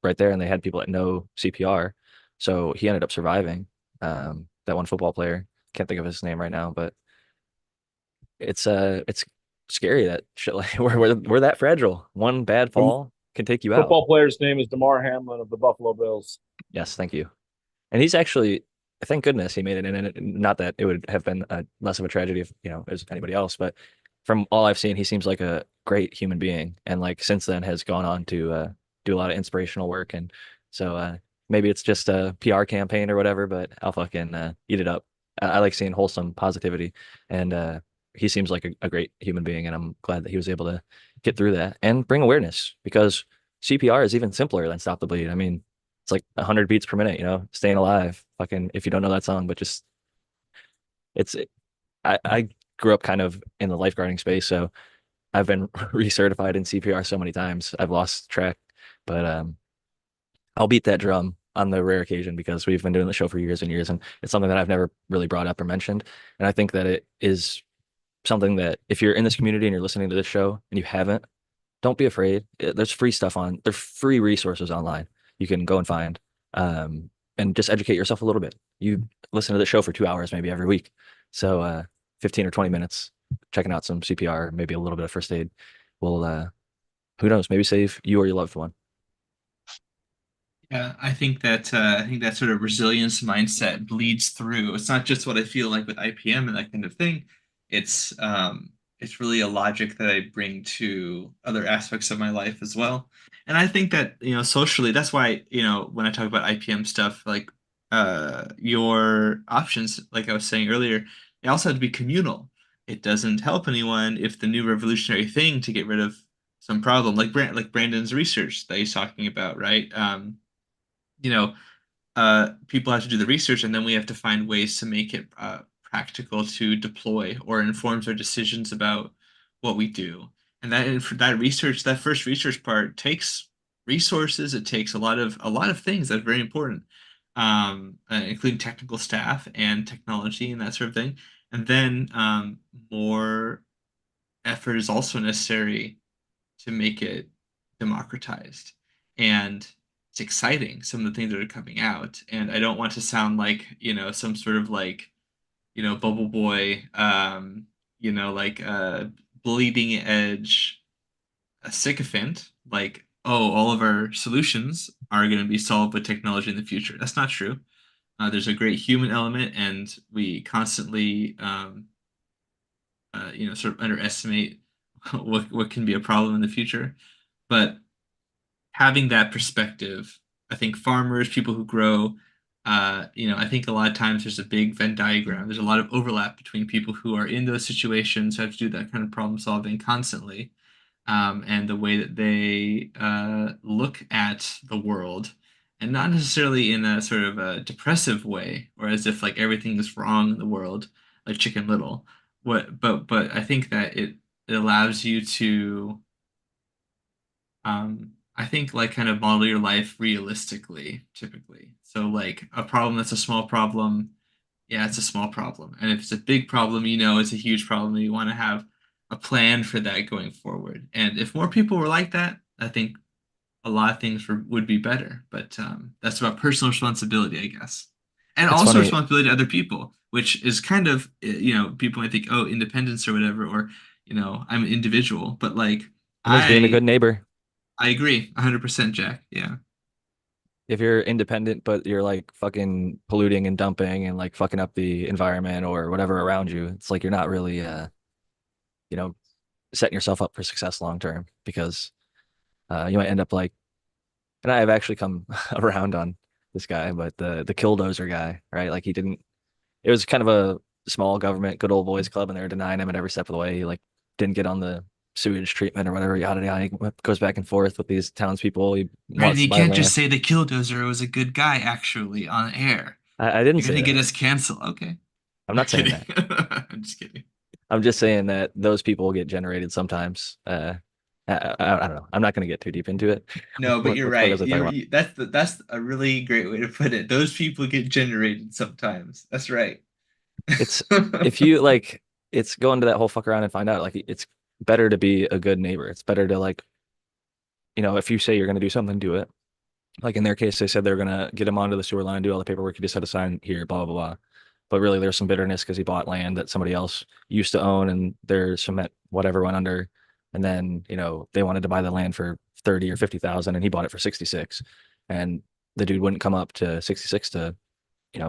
right there, and they had people that know CPR, so he ended up surviving. That one football player, can't think of his name right now, but it's scary that shit like we're that fragile. One bad The fall can take you out. football player's name is Damar Hamlin of the Buffalo Bills. Yes, thank you. And he's actually, thank goodness he made it in. And not that it would have been less of a tragedy if, as anybody else, but from all I've seen, he seems like a great human being. And like since then has gone on to do a lot of inspirational work. And so maybe it's just a PR campaign or whatever, but I'll fucking eat it up. I like seeing wholesome positivity. And he seems like a great human being. And I'm glad that he was able to get through that and bring awareness because CPR is even simpler than Stop the Bleed. I mean, it's like 100 beats per minute, staying alive. Fucking, if you don't know that song, but just it's, I grew up kind of in the lifeguarding space, so I've been recertified in CPR so many times, I've lost track. But I'll beat that drum on the rare occasion because we've been doing the show for years and years, and it's something that I've never really brought up or mentioned. And I think that it is something that if you're in this community and you're listening to this show and you haven't, don't be afraid. There's free stuff there's free resources online you can go and find, and just educate yourself a little bit. You listen to the show for 2 hours, maybe every week. So, 15 or 20 minutes, checking out some CPR, maybe a little bit of first aid will, who knows, maybe save you or your loved one. Yeah, I think that sort of resilience mindset bleeds through. It's not just what I feel like with IPM and that kind of thing. It's really a logic that I bring to other aspects of my life as well. And I think that, socially, that's why, when I talk about IPM stuff, like your options, like I was saying earlier, they also have to be communal. It doesn't help anyone if the new revolutionary thing to get rid of some problem, like Brandon's research that he's talking about, right? You know, People have to do the research, and then we have to find ways to make it practical to deploy or informs our decisions about what we do. And for that research, that first research part takes resources. It takes a lot of things that are very important, including technical staff and technology and that sort of thing. And then more effort is also necessary to make it democratized. And it's exciting, some of the things that are coming out. And I don't want to sound like, some sort of like, bubble boy, like a bleeding edge, a sycophant, like, oh, all of our solutions are going to be solved with technology in the future. That's not true. There's a great human element, and we constantly, sort of underestimate what can be a problem in the future. But having that perspective, I think farmers, people who grow I think a lot of times there's a big Venn diagram. There's a lot of overlap between people who are in those situations who have to do that kind of problem solving constantly, and the way that they look at the world, and not necessarily in a sort of a depressive way, or as if like everything is wrong in the world, like Chicken Little. But I think that it allows you to, I think like kind of model your life realistically, typically. So like a problem that's a small problem, yeah, it's a small problem. And if it's a big problem, it's a huge problem. And you want to have a plan for that going forward. And if more people were like that, I think a lot of things would be better. But that's about personal responsibility, I guess. And It's also funny. responsibility to other people, which is kind of, people might think, oh, independence or whatever, or, I'm an individual. But like, It means being a good I neighbor. I agree, 100%, Jack. Yeah. If you're independent, but you're like fucking polluting and dumping and like fucking up the environment or whatever around you, it's like you're not really, you know, setting yourself up for success long term because you might end up like, and I have actually come around on this guy, but the killdozer guy, right? Like he didn't. It was kind of a small government, good old boys club, and they were denying him at every step of the way. He like didn't get on the sewage treatment or whatever. Yada yada. He goes back and forth with these townspeople. He Right, wants to you buy can't just land. say the Killdozer was a good guy actually on air. I didn't You're say gonna get that. us canceled. Okay. I'm I'm not saying kidding. that. I'm just kidding. I'm just saying that those people get generated sometimes. I don't know. I'm not going to get too deep into it. No, but you're What the fuck right. was I talking about? That's a really great way to put it. Those people get generated sometimes. That's right. It's if you like, it's going to that whole fuck around and find out. Like, it's better to be a good neighbor. It's better to like, if you say you're going to do something, do it. Like in their case, they said they're going to get him onto the sewer line, do all the paperwork. He just had to sign here, blah, blah, blah. But really, there's some bitterness because he bought land that somebody else used to own and their cement, whatever, went under. And then, they wanted to buy the land for 30 or 50,000 and he bought it for 66. And the dude wouldn't come up to 66 to,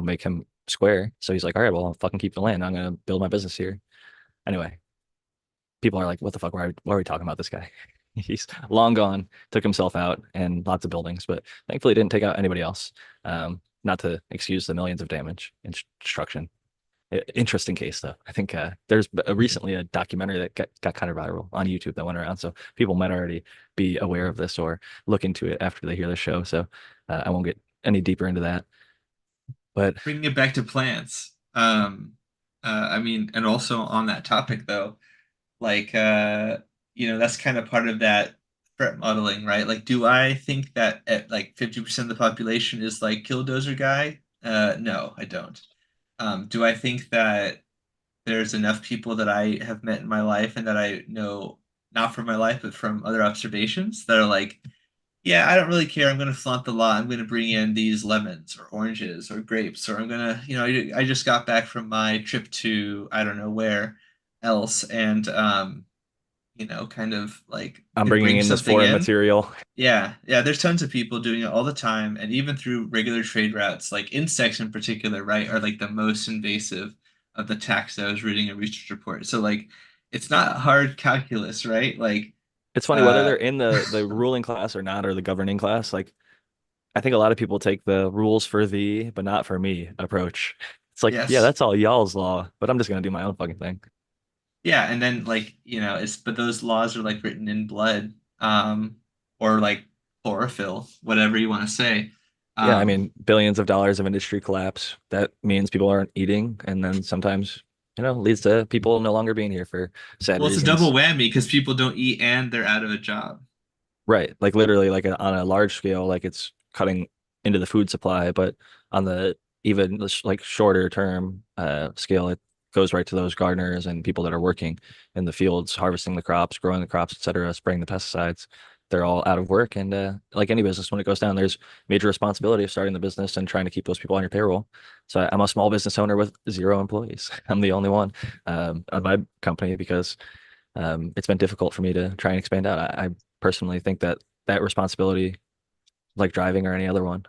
make him square. So he's like, all right, well, I'll fucking keep the land. I'm going to build my business here. Anyway, people are like, what the fuck? Why are we talking about this guy? He's long gone, took himself out and lots of buildings, but thankfully didn't take out anybody else. Not to excuse the millions of damage and destruction. Interesting case though. I think there's recently a documentary that got kind of viral on YouTube that went around, so people might already be aware of this or look into it after they hear the show. So I won't get any deeper into that. But Bringing it back to plants. I mean, and also on that topic though, like that's kind of part of that threat modeling, right? Like, do I think that at like 50% of the population is like Killdozer guy? No, I don't. Do I think that there's enough people that I have met in my life and that I know, not from my life, but from other observations, that are like, yeah, I don't really care. I'm going to flaunt the law. I'm going to bring in these lemons or oranges or grapes, or I'm going to, I just got back from my trip to I don't know where else, and kind of like I'm could bringing bring in this something foreign in. material. Yeah, yeah, there's tons of people doing it all the time, and even through regular trade routes, like insects in particular, right, are like the most invasive of the tax that I was reading a research report. So like, it's not hard calculus, right? Like, It's funny whether uh, they're in the ruling class or not, or the governing class. Like I think a lot of people take the rules for thee, but not for me approach. It's like, yeah, yes, that's all y'all's law, but I'm just gonna do my own fucking thing. yeah, and then like, it's but those laws are like written in blood, or like chlorophyll, whatever you want to say. Yeah, I Um, mean, billions of dollars of industry collapse. That means people aren't eating, and then sometimes, leads to people no longer being here for sad well, it's a double reasons. whammy because people don't eat and they're out of a job. Right. Like literally like on a large scale, like it's cutting into the food supply, but on the even like shorter term scale, it goes right to those gardeners and people that are working in the fields, harvesting the crops, growing the crops, etc., spraying the pesticides. They're all out of work. And like any business, when it goes down, there's major responsibility of starting the business and trying to keep those people on your payroll. So I'm a small business owner with 0 employees. I'm the only one on my company because it's been difficult for me to try and expand out. I personally think that that responsibility, like driving or any other one,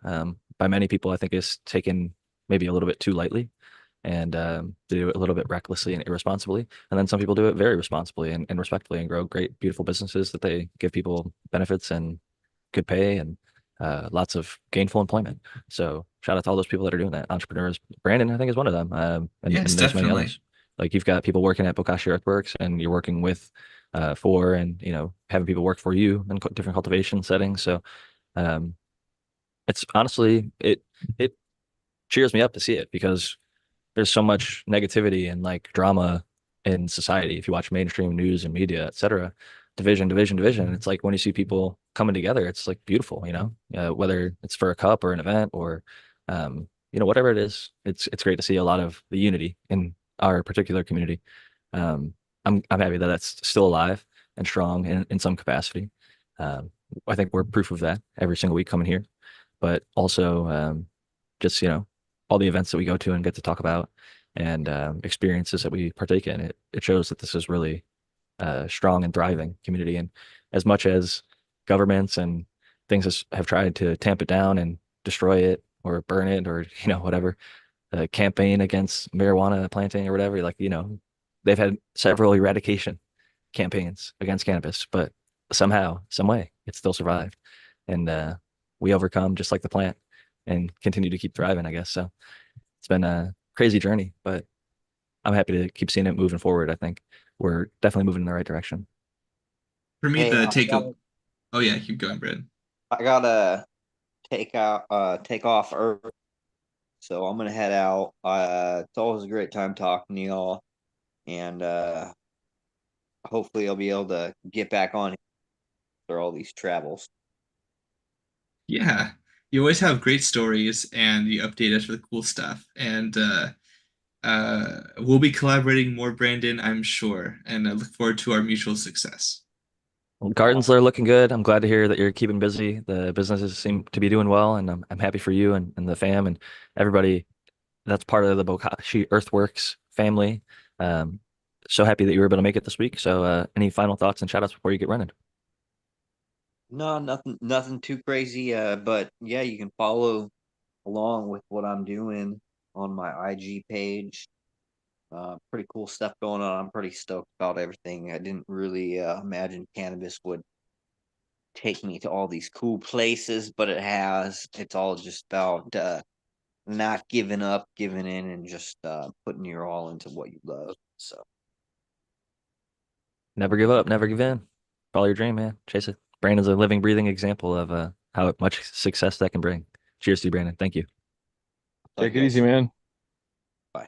by many people, I think is taken maybe a little bit too lightly and they do it a little bit recklessly and irresponsibly. And then some people do it very responsibly and respectfully and grow great, beautiful businesses that they give people benefits and good pay. And lots of gainful employment. So shout out to all those people that are doing that. Entrepreneurs. Brandon, I think, is one of them. Yes, And there's many definitely. others. Like you've got people working at Bokashi Earthworks, and you're working with for and having people work for you in different cultivation settings. So um, it's honestly it cheers me up to see it because there's so much negativity and like drama in society. If you watch mainstream news and media, etc., division, division, division. It's like when you see people coming together, it's like beautiful, whether it's for a cup or an event or, whatever it is. It's great to see a lot of the unity in our particular community. Um, I'm happy that that's still alive and strong in some capacity. Um, I think we're proof of that every single week coming here, but also just all the events that we go to and get to talk about and experiences that we partake in. It shows that this is really a strong and thriving community. And as much as governments and things have tried to tamp it down and destroy it or burn it or whatever, campaign against marijuana planting or whatever, like they've had several eradication campaigns against cannabis, but somehow, some way, it still survived, and we overcome just like the plant and continue to keep thriving, I guess. So it's been a crazy journey, but I'm happy to keep seeing it moving forward. I think we're definitely moving in the right direction. For me, Hey, the take of oh yeah, keep going, Brad. I gotta take off early, so I'm gonna head out. It's always a great time talking to y'all, and hopefully I'll be able to get back on after all these travels. Yeah, you always have great stories, and you update us with cool stuff. And we'll be collaborating more, Brandon, I'm sure. And I look forward to our mutual success. Well, gardens are looking good. I'm glad to hear that you're keeping busy. The businesses seem to be doing well, and I'm happy for you and the fam and everybody that's part of the Bokashi Earthworks family. Um, so happy that you were able to make it this week. So, any final thoughts and shout outs before you get running? No, nothing too crazy. But yeah, you can follow along with what I'm doing on my IG page. Pretty cool stuff going on. I'm pretty stoked about everything. I didn't really imagine cannabis would take me to all these cool places, but it has. It's all just about not giving up, giving in, and just putting your all into what you love. So, Never give up, never give in. Follow your dream, man. Chase it. Brandon's a living, breathing example of how much success that can bring. Cheers to you, Brandon. Thank you. talk to Take you it easy, guys. man. Bye.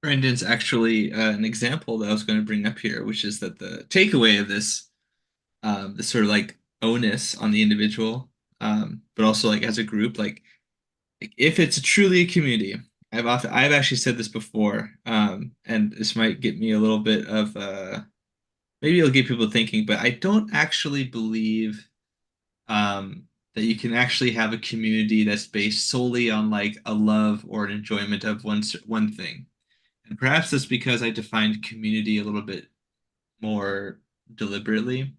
Brandon's actually an example that I was going to bring up here, which is that the takeaway of this sort of like onus on the individual, but also like as a group, like if it's truly a community. I've actually said this before, and this might get me a little bit of maybe it'll get people thinking, but I don't actually believe that you can actually have a community that's based solely on like a love or an enjoyment of one thing. And perhaps that's because I defined community a little bit more deliberately.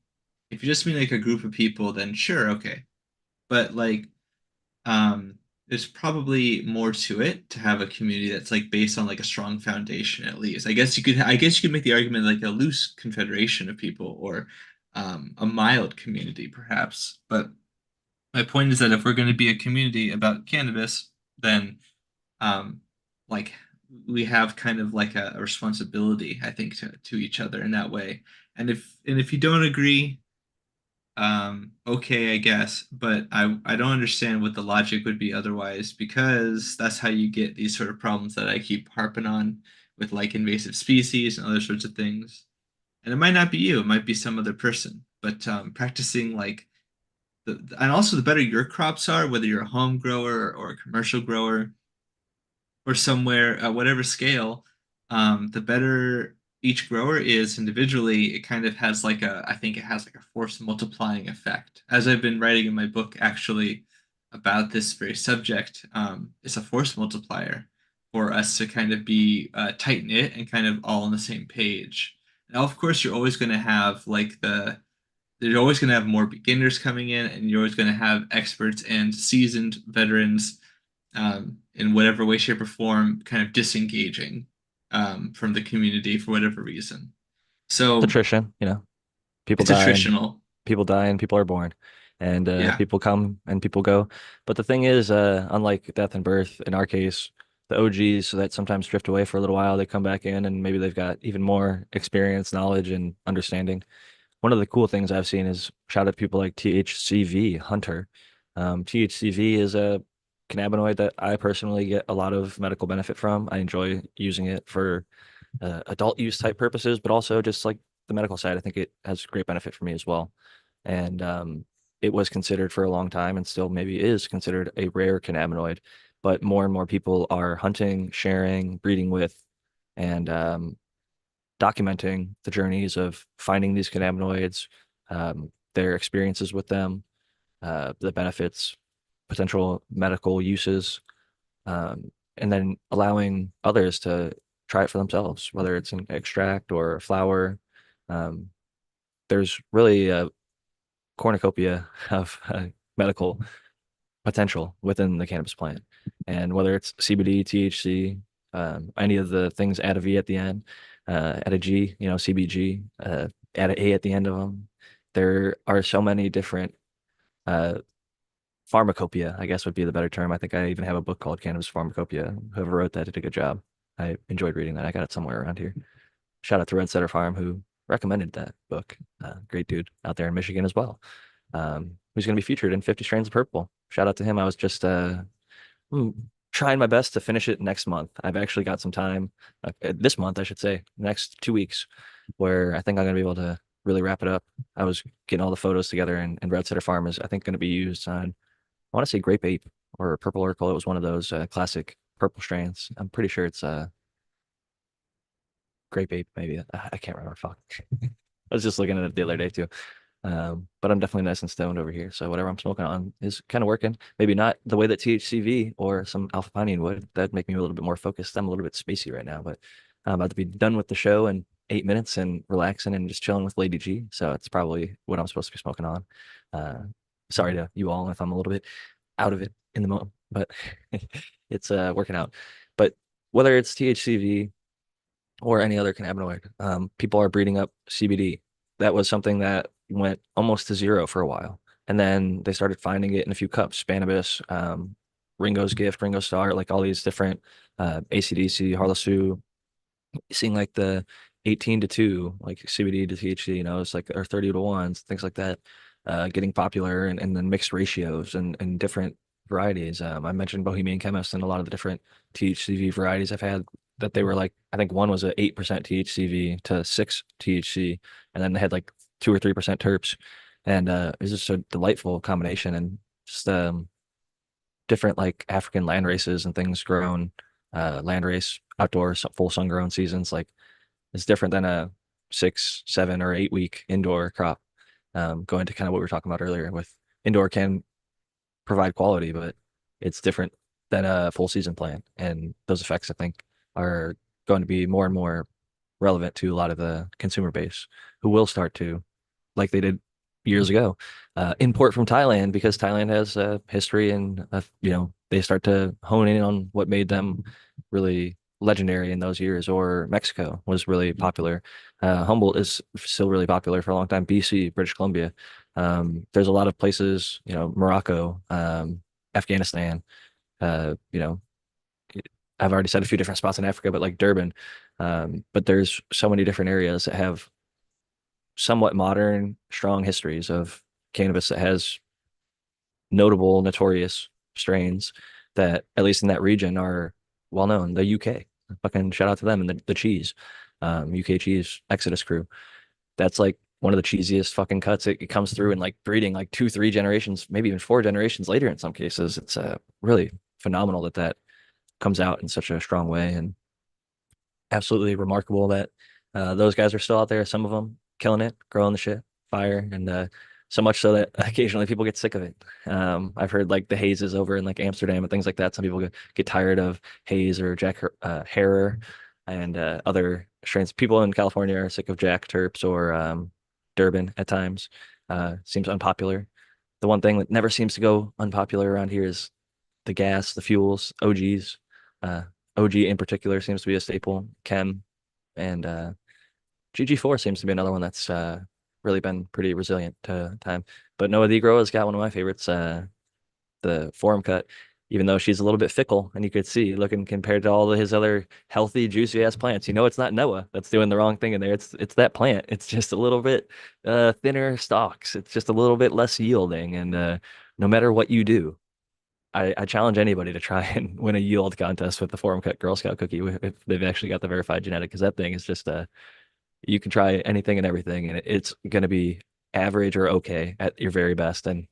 If you just mean like a group of people, then sure, okay. But like um there's probably more to it to have a community that's like based on like a strong foundation at least. I guess you could make the argument like a loose confederation of people or a mild community perhaps. But my point is that if we're going to be a community about cannabis, then um like we have kind of like a responsibility, I think, to each other in that way. And if you don't agree, okay, I guess, but I don't understand what the logic would be otherwise, because that's how you get these sort of problems that I keep harping on with like invasive species and other sorts of things. And it might not be you, it might be some other person, but practicing like and also the better your crops are, whether you're a home grower or a commercial grower or somewhere at whatever scale, the better each grower is individually, it kind of has like I think it has like a force multiplying effect. As I've been writing in my book actually about this very subject, it's a force multiplier for us to kind of be tight knit and kind of all on the same page. Now, of course, you're always going to have like you're always going to have more beginners coming in, and you're always going to have experts and seasoned veterans in whatever way, shape, or form, kind of disengaging from the community for whatever reason. It's So attrition, people it's die and attritional. people are born, and Yeah. people come and people go. But the thing is, unlike death and birth, in our case, the OGs that sometimes drift away for a little while, they come back in and maybe they've got even more experience, knowledge, and understanding. One of the cool things I've seen is shout out to people like THCV Hunter. THCV is a cannabinoid that I personally get a lot of medical benefit from. I enjoy using it for adult use type purposes, but also just like the medical side. I think it has great benefit for me as well. And it was considered for a long time and still maybe is considered a rare cannabinoid, but more and more people are hunting, sharing, breeding with, and documenting the journeys of finding these cannabinoids, their experiences with them, the benefits, potential medical uses, and then allowing others to try it for themselves, whether it's an extract or a flower. Um, there's really a cornucopia of medical potential within the cannabis plant. And whether it's CBD, THC, any of the things add a V at the end, add a G, CBG, add a A at the end of them. There are so many different uh, pharmacopoeia, I guess would be the better term. I think I even have a book called Cannabis Pharmacopoeia. Whoever wrote that did a good job. I enjoyed reading that. I got it somewhere around here. Shout out to Red Setter Farm who recommended that book. Great dude out there in Michigan as well. Who's going to be featured in 50 Strains of Purple. Shout out to him. I was just mm, trying my best to finish it next month. I've actually got some time this month, I should say, next 2 weeks, where I think I'm going to be able to really wrap it up. I was getting all the photos together, and Red Setter Farm is, I think, going to be used on, I want to say Grape Ape or Purple Oracle. It was one of those classic purple strains. I'm pretty sure it's Grape Ape, maybe. I can't remember. Fuck. I was just looking at it the other day too. But I'm definitely nice and stoned over here. So whatever I'm smoking on is kind of working. Maybe not the way that THCV or some alpha pinene would. That'd make me a little bit more focused. I'm a little bit spacey right now, but I'm about to be done with the show in 8 minutes and relaxing and just chilling with Lady G. So it's probably what I'm supposed to be smoking on. Uh, Sorry to you all if I'm a little bit out of it in the moment, but it's working out. But whether it's THCV or any other cannabinoid. People are breeding up CBD. That was something that went almost to zero for a while. And then they started finding it in a few cups, Spannabis, Ringo's Gift, Ringo Starr, like all these different ACDC, Harlessu, seeing like the 18 to 2, like CBD to THC, it's like, or 30 to 1s, things like that, getting popular and then mixed ratios and different varieties. I mentioned Bohemian Chemist and a lot of the different THCV varieties I've had that they were like, I think one was a 8% THCV to 6 THC, and then they had like 2 or 3% terps. And it was just a delightful combination and just different like African land races and things grown, land race, outdoor, full sun grown seasons. Like it's different than a 6, 7, or 8 week indoor crop. Going to kind of what we were talking about earlier with indoor can provide quality, but it's different than a full season plant. And those effects, I think, are going to be more and more relevant to a lot of the consumer base who will start to, like they did years ago, import from Thailand because Thailand has a history and they start to hone in on what made them really legendary in those years. Or Mexico was really popular. Humboldt is still really popular for a long time. BC, British Columbia. There's a lot of places, Morocco, Afghanistan. Uh, you know, I've already said a few different spots in Africa, but like Durban. But there's so many different areas that have somewhat modern, strong histories of cannabis that has notable, notorious strains that, at least in that region, are well known. The UK, fucking shout out to them and the cheese, UK cheese Exodus crew. That's like one of the cheesiest fucking cuts. It comes through in like breeding like 2, 3 generations, maybe even 4 generations later in some cases. It's really phenomenal that comes out in such a strong way. And absolutely remarkable that those guys are still out there. Some of them killing it, growing the shit, fire, and so much so that occasionally people get sick of it. I've heard like the hazes over in like Amsterdam and things like that. Some people get tired of haze or Jack Herer and other strains. People in California are sick of Jack Terps or Durban at times. Seems unpopular. The one thing that never seems to go unpopular around here is the gas, the fuels, OGs. Uh, OG in particular seems to be a staple. Chem and GG4 seems to be another one that's really been pretty resilient to time. But Noah the Grow has got one of my favorites, the forum cut, even though she's a little bit fickle, and you could see looking compared to all of his other healthy, juicy ass plants. It's not Noah that's doing the wrong thing in there. It's that plant. It's just a little bit thinner stalks. It's just a little bit less yielding. And no matter what you do, I challenge anybody to try and win a yield contest with the forum cut Girl Scout cookie if they've actually got the verified genetic, because that thing is just you can try anything and everything, and it's going to be average or okay at your very best. And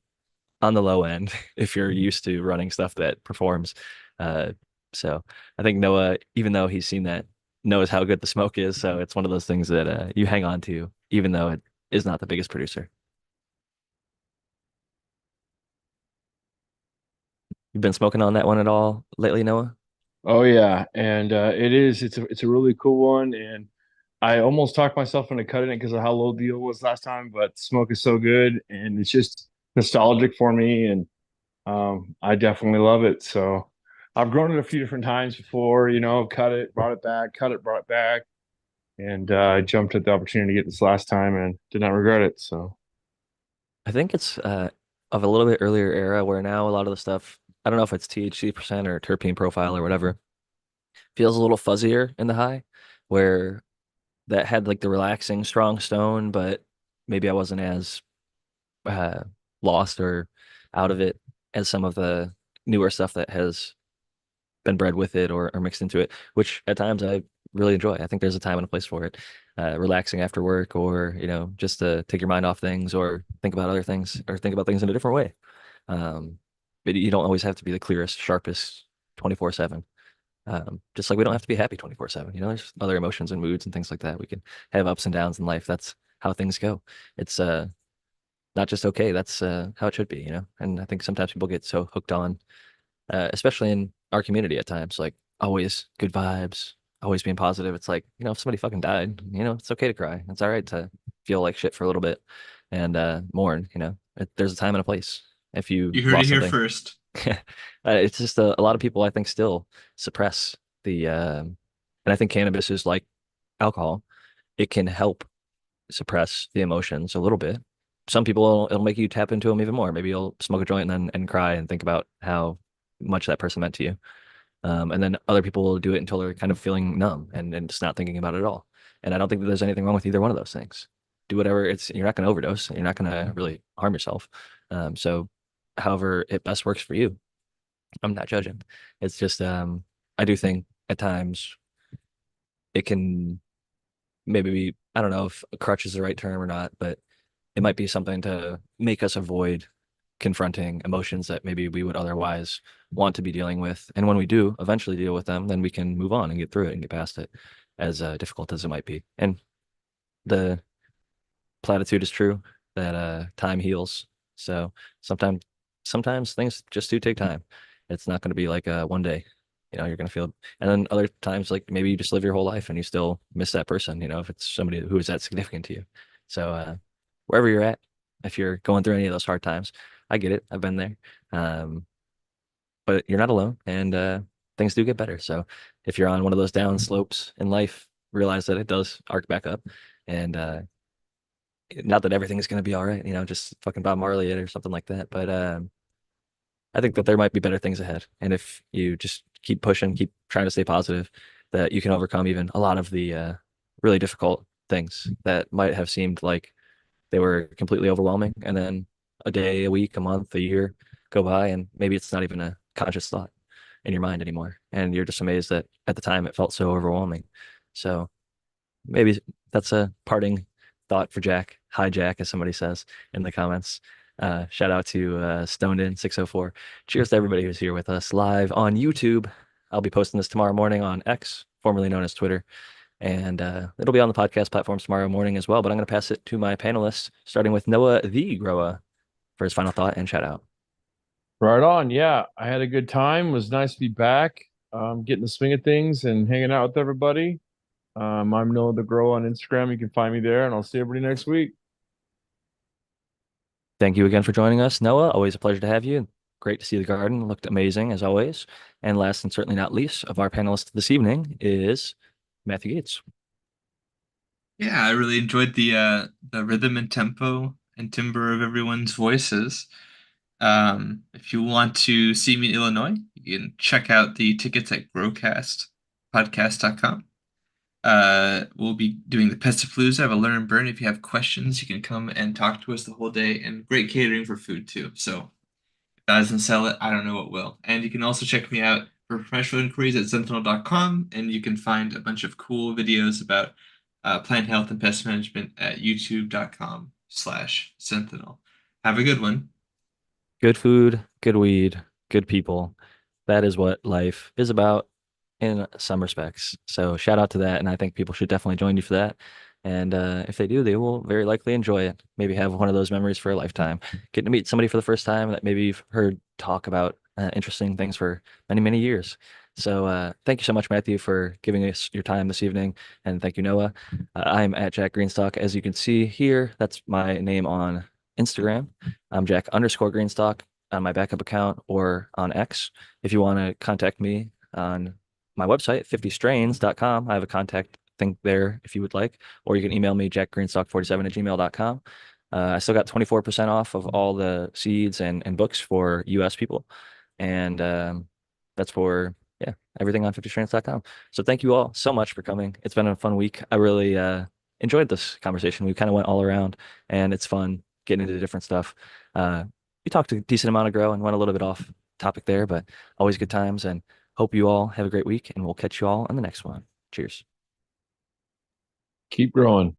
on the low end if you're used to running stuff that performs. Uh, so I think Noah, even though he's seen that, knows how good the smoke is. So it's one of those things that you hang on to, even though it is not the biggest producer. You've been smoking on that one at all lately, Noah? Oh yeah, and it's a really cool one, and I almost talked myself into cutting it because of how low the deal was last time, but the smoke is so good, and it's just nostalgic for me, and I definitely love it. So I've grown it a few different times before, cut it, brought it back, cut it, brought it back, and I jumped at the opportunity to get this last time and did not regret it. So I think it's of a little bit earlier era where now a lot of the stuff, I don't know if it's THC percent or terpene profile or whatever, feels a little fuzzier in the high, where that had like the relaxing strong stone, but maybe I wasn't as uh, lost or out of it as some of the newer stuff that has been bred with it or mixed into it, which at times I really enjoy. I think there's a time and a place for it. Relaxing after work, or just to take your mind off things or think about other things or think about things in a different way. Um, but you don't always have to be the clearest, sharpest 24/7. Just like we don't have to be happy 24/7. There's other emotions and moods and things like that. We can have ups and downs in life. That's how things go. It's not just okay. That's how it should be. And I think sometimes people get so hooked on, especially in our community at times, like always good vibes, always being positive. It's like, if somebody fucking died, it's okay to cry. It's all right to feel like shit for a little bit and mourn. There's a time and a place. If you You heard it lost here something, first. it's just a lot of people I think still suppress the, and I think cannabis is like alcohol. It can help suppress the emotions a little bit. Some people it'll make you tap into them even more. Maybe you'll smoke a joint and then and cry and think about how much that person meant to you. And then other people will do it until they're kind of feeling numb and just not thinking about it at all. And I don't think that there's anything wrong with either one of those things. Do whatever you're not going to overdose. You're not going to really harm yourself. So however it best works for you, I'm not judging. It's just I do think at times it can maybe be, I don't know if a crutch is the right term or not, but it might be something to make us avoid confronting emotions that maybe we would otherwise want to be dealing with. And when we do eventually deal with them, then we can move on and get through it and get past it, as difficult as it might be. And the platitude is true that time heals. So sometimes sometimes things just do take time. It's not going to be like one day, you're going to feel, and then other times like maybe you just live your whole life and you still miss that person, if it's somebody who is that significant to you. So wherever you're at, if you're going through any of those hard times, I get it. I've been there. Um, but you're not alone, and things do get better. So if you're on one of those down slopes in life, realize that it does arc back up, and not that everything's going to be all right, just fucking Bob Marley it or something like that. But I think that there might be better things ahead. And if you just keep pushing, keep trying to stay positive, that you can overcome even a lot of the really difficult things that might have seemed like they were completely overwhelming. And then a day, a week, a month, a year go by, and maybe it's not even a conscious thought in your mind anymore. And you're just amazed that at the time it felt so overwhelming. So maybe that's a parting thought for Jack. Hi, Jack, as somebody says in the comments. Shout out to Stoned In 604. Cheers to everybody who's here with us live on YouTube. I'll be posting this tomorrow morning on X, formerly known as Twitter. And it'll be on the podcast platforms tomorrow morning as well. But I'm going to pass it to my panelists, starting with Noah the Grower for his final thought and shout out. right on. Yeah, I had a good time. It was nice to be back, getting the swing of things and hanging out with everybody. I'm Noah the Grow on Instagram. You can find me there, and I'll see everybody next week. Thank you again for joining us, Noah. Always a pleasure to have you. Great to see the garden. Looked amazing as always. And last and certainly not least of our panelists this evening is Matthew Gates. Yeah, I really enjoyed the rhythm and tempo and timbre of everyone's voices. If you want to see me in Illinois, you can check out the tickets at growcastpodcast.com. We'll be doing the Pestapalooza. I have a learn and burn. If you have questions, you can come and talk to us the whole day, and great catering for food too. So if that doesn't sell it, I don't know what will. And you can also check me out for professional inquiries at zenthanol.com, and you can find a bunch of cool videos about plant health and pest management at youtube.com/zenthanol. Have a good one. Good food, good weed, good people. That is what life is about in some respects. So shout out to that, and I think people should definitely join you for that. And if they do, they will very likely enjoy it. Maybe have one of those memories for a lifetime. Getting to meet somebody for the first time that maybe you've heard talk about interesting things for many, many years. So thank you so much, Matthew, for giving us your time this evening. And thank you, Noah. I'm at Jack Greenstock. As you can see here, that's my name on Instagram. I'm Jack_Greenstock on my backup account or on X. If you want to contact me on my website, 50strains.com, I have a contact thing there if you would like, or you can email me, jackgreenstock47@gmail.com. I still got 24% off of all the seeds and books for US people. And that's for, yeah, everything on 50strains.com. So thank you all so much for coming. It's been a fun week. I really enjoyed this conversation. We kind of went all around, and it's fun getting into different stuff. We talked a decent amount of grow and went a little bit off topic there, but always good times. And hope you all have a great week, and we'll catch you all on the next one. Cheers. Keep growing.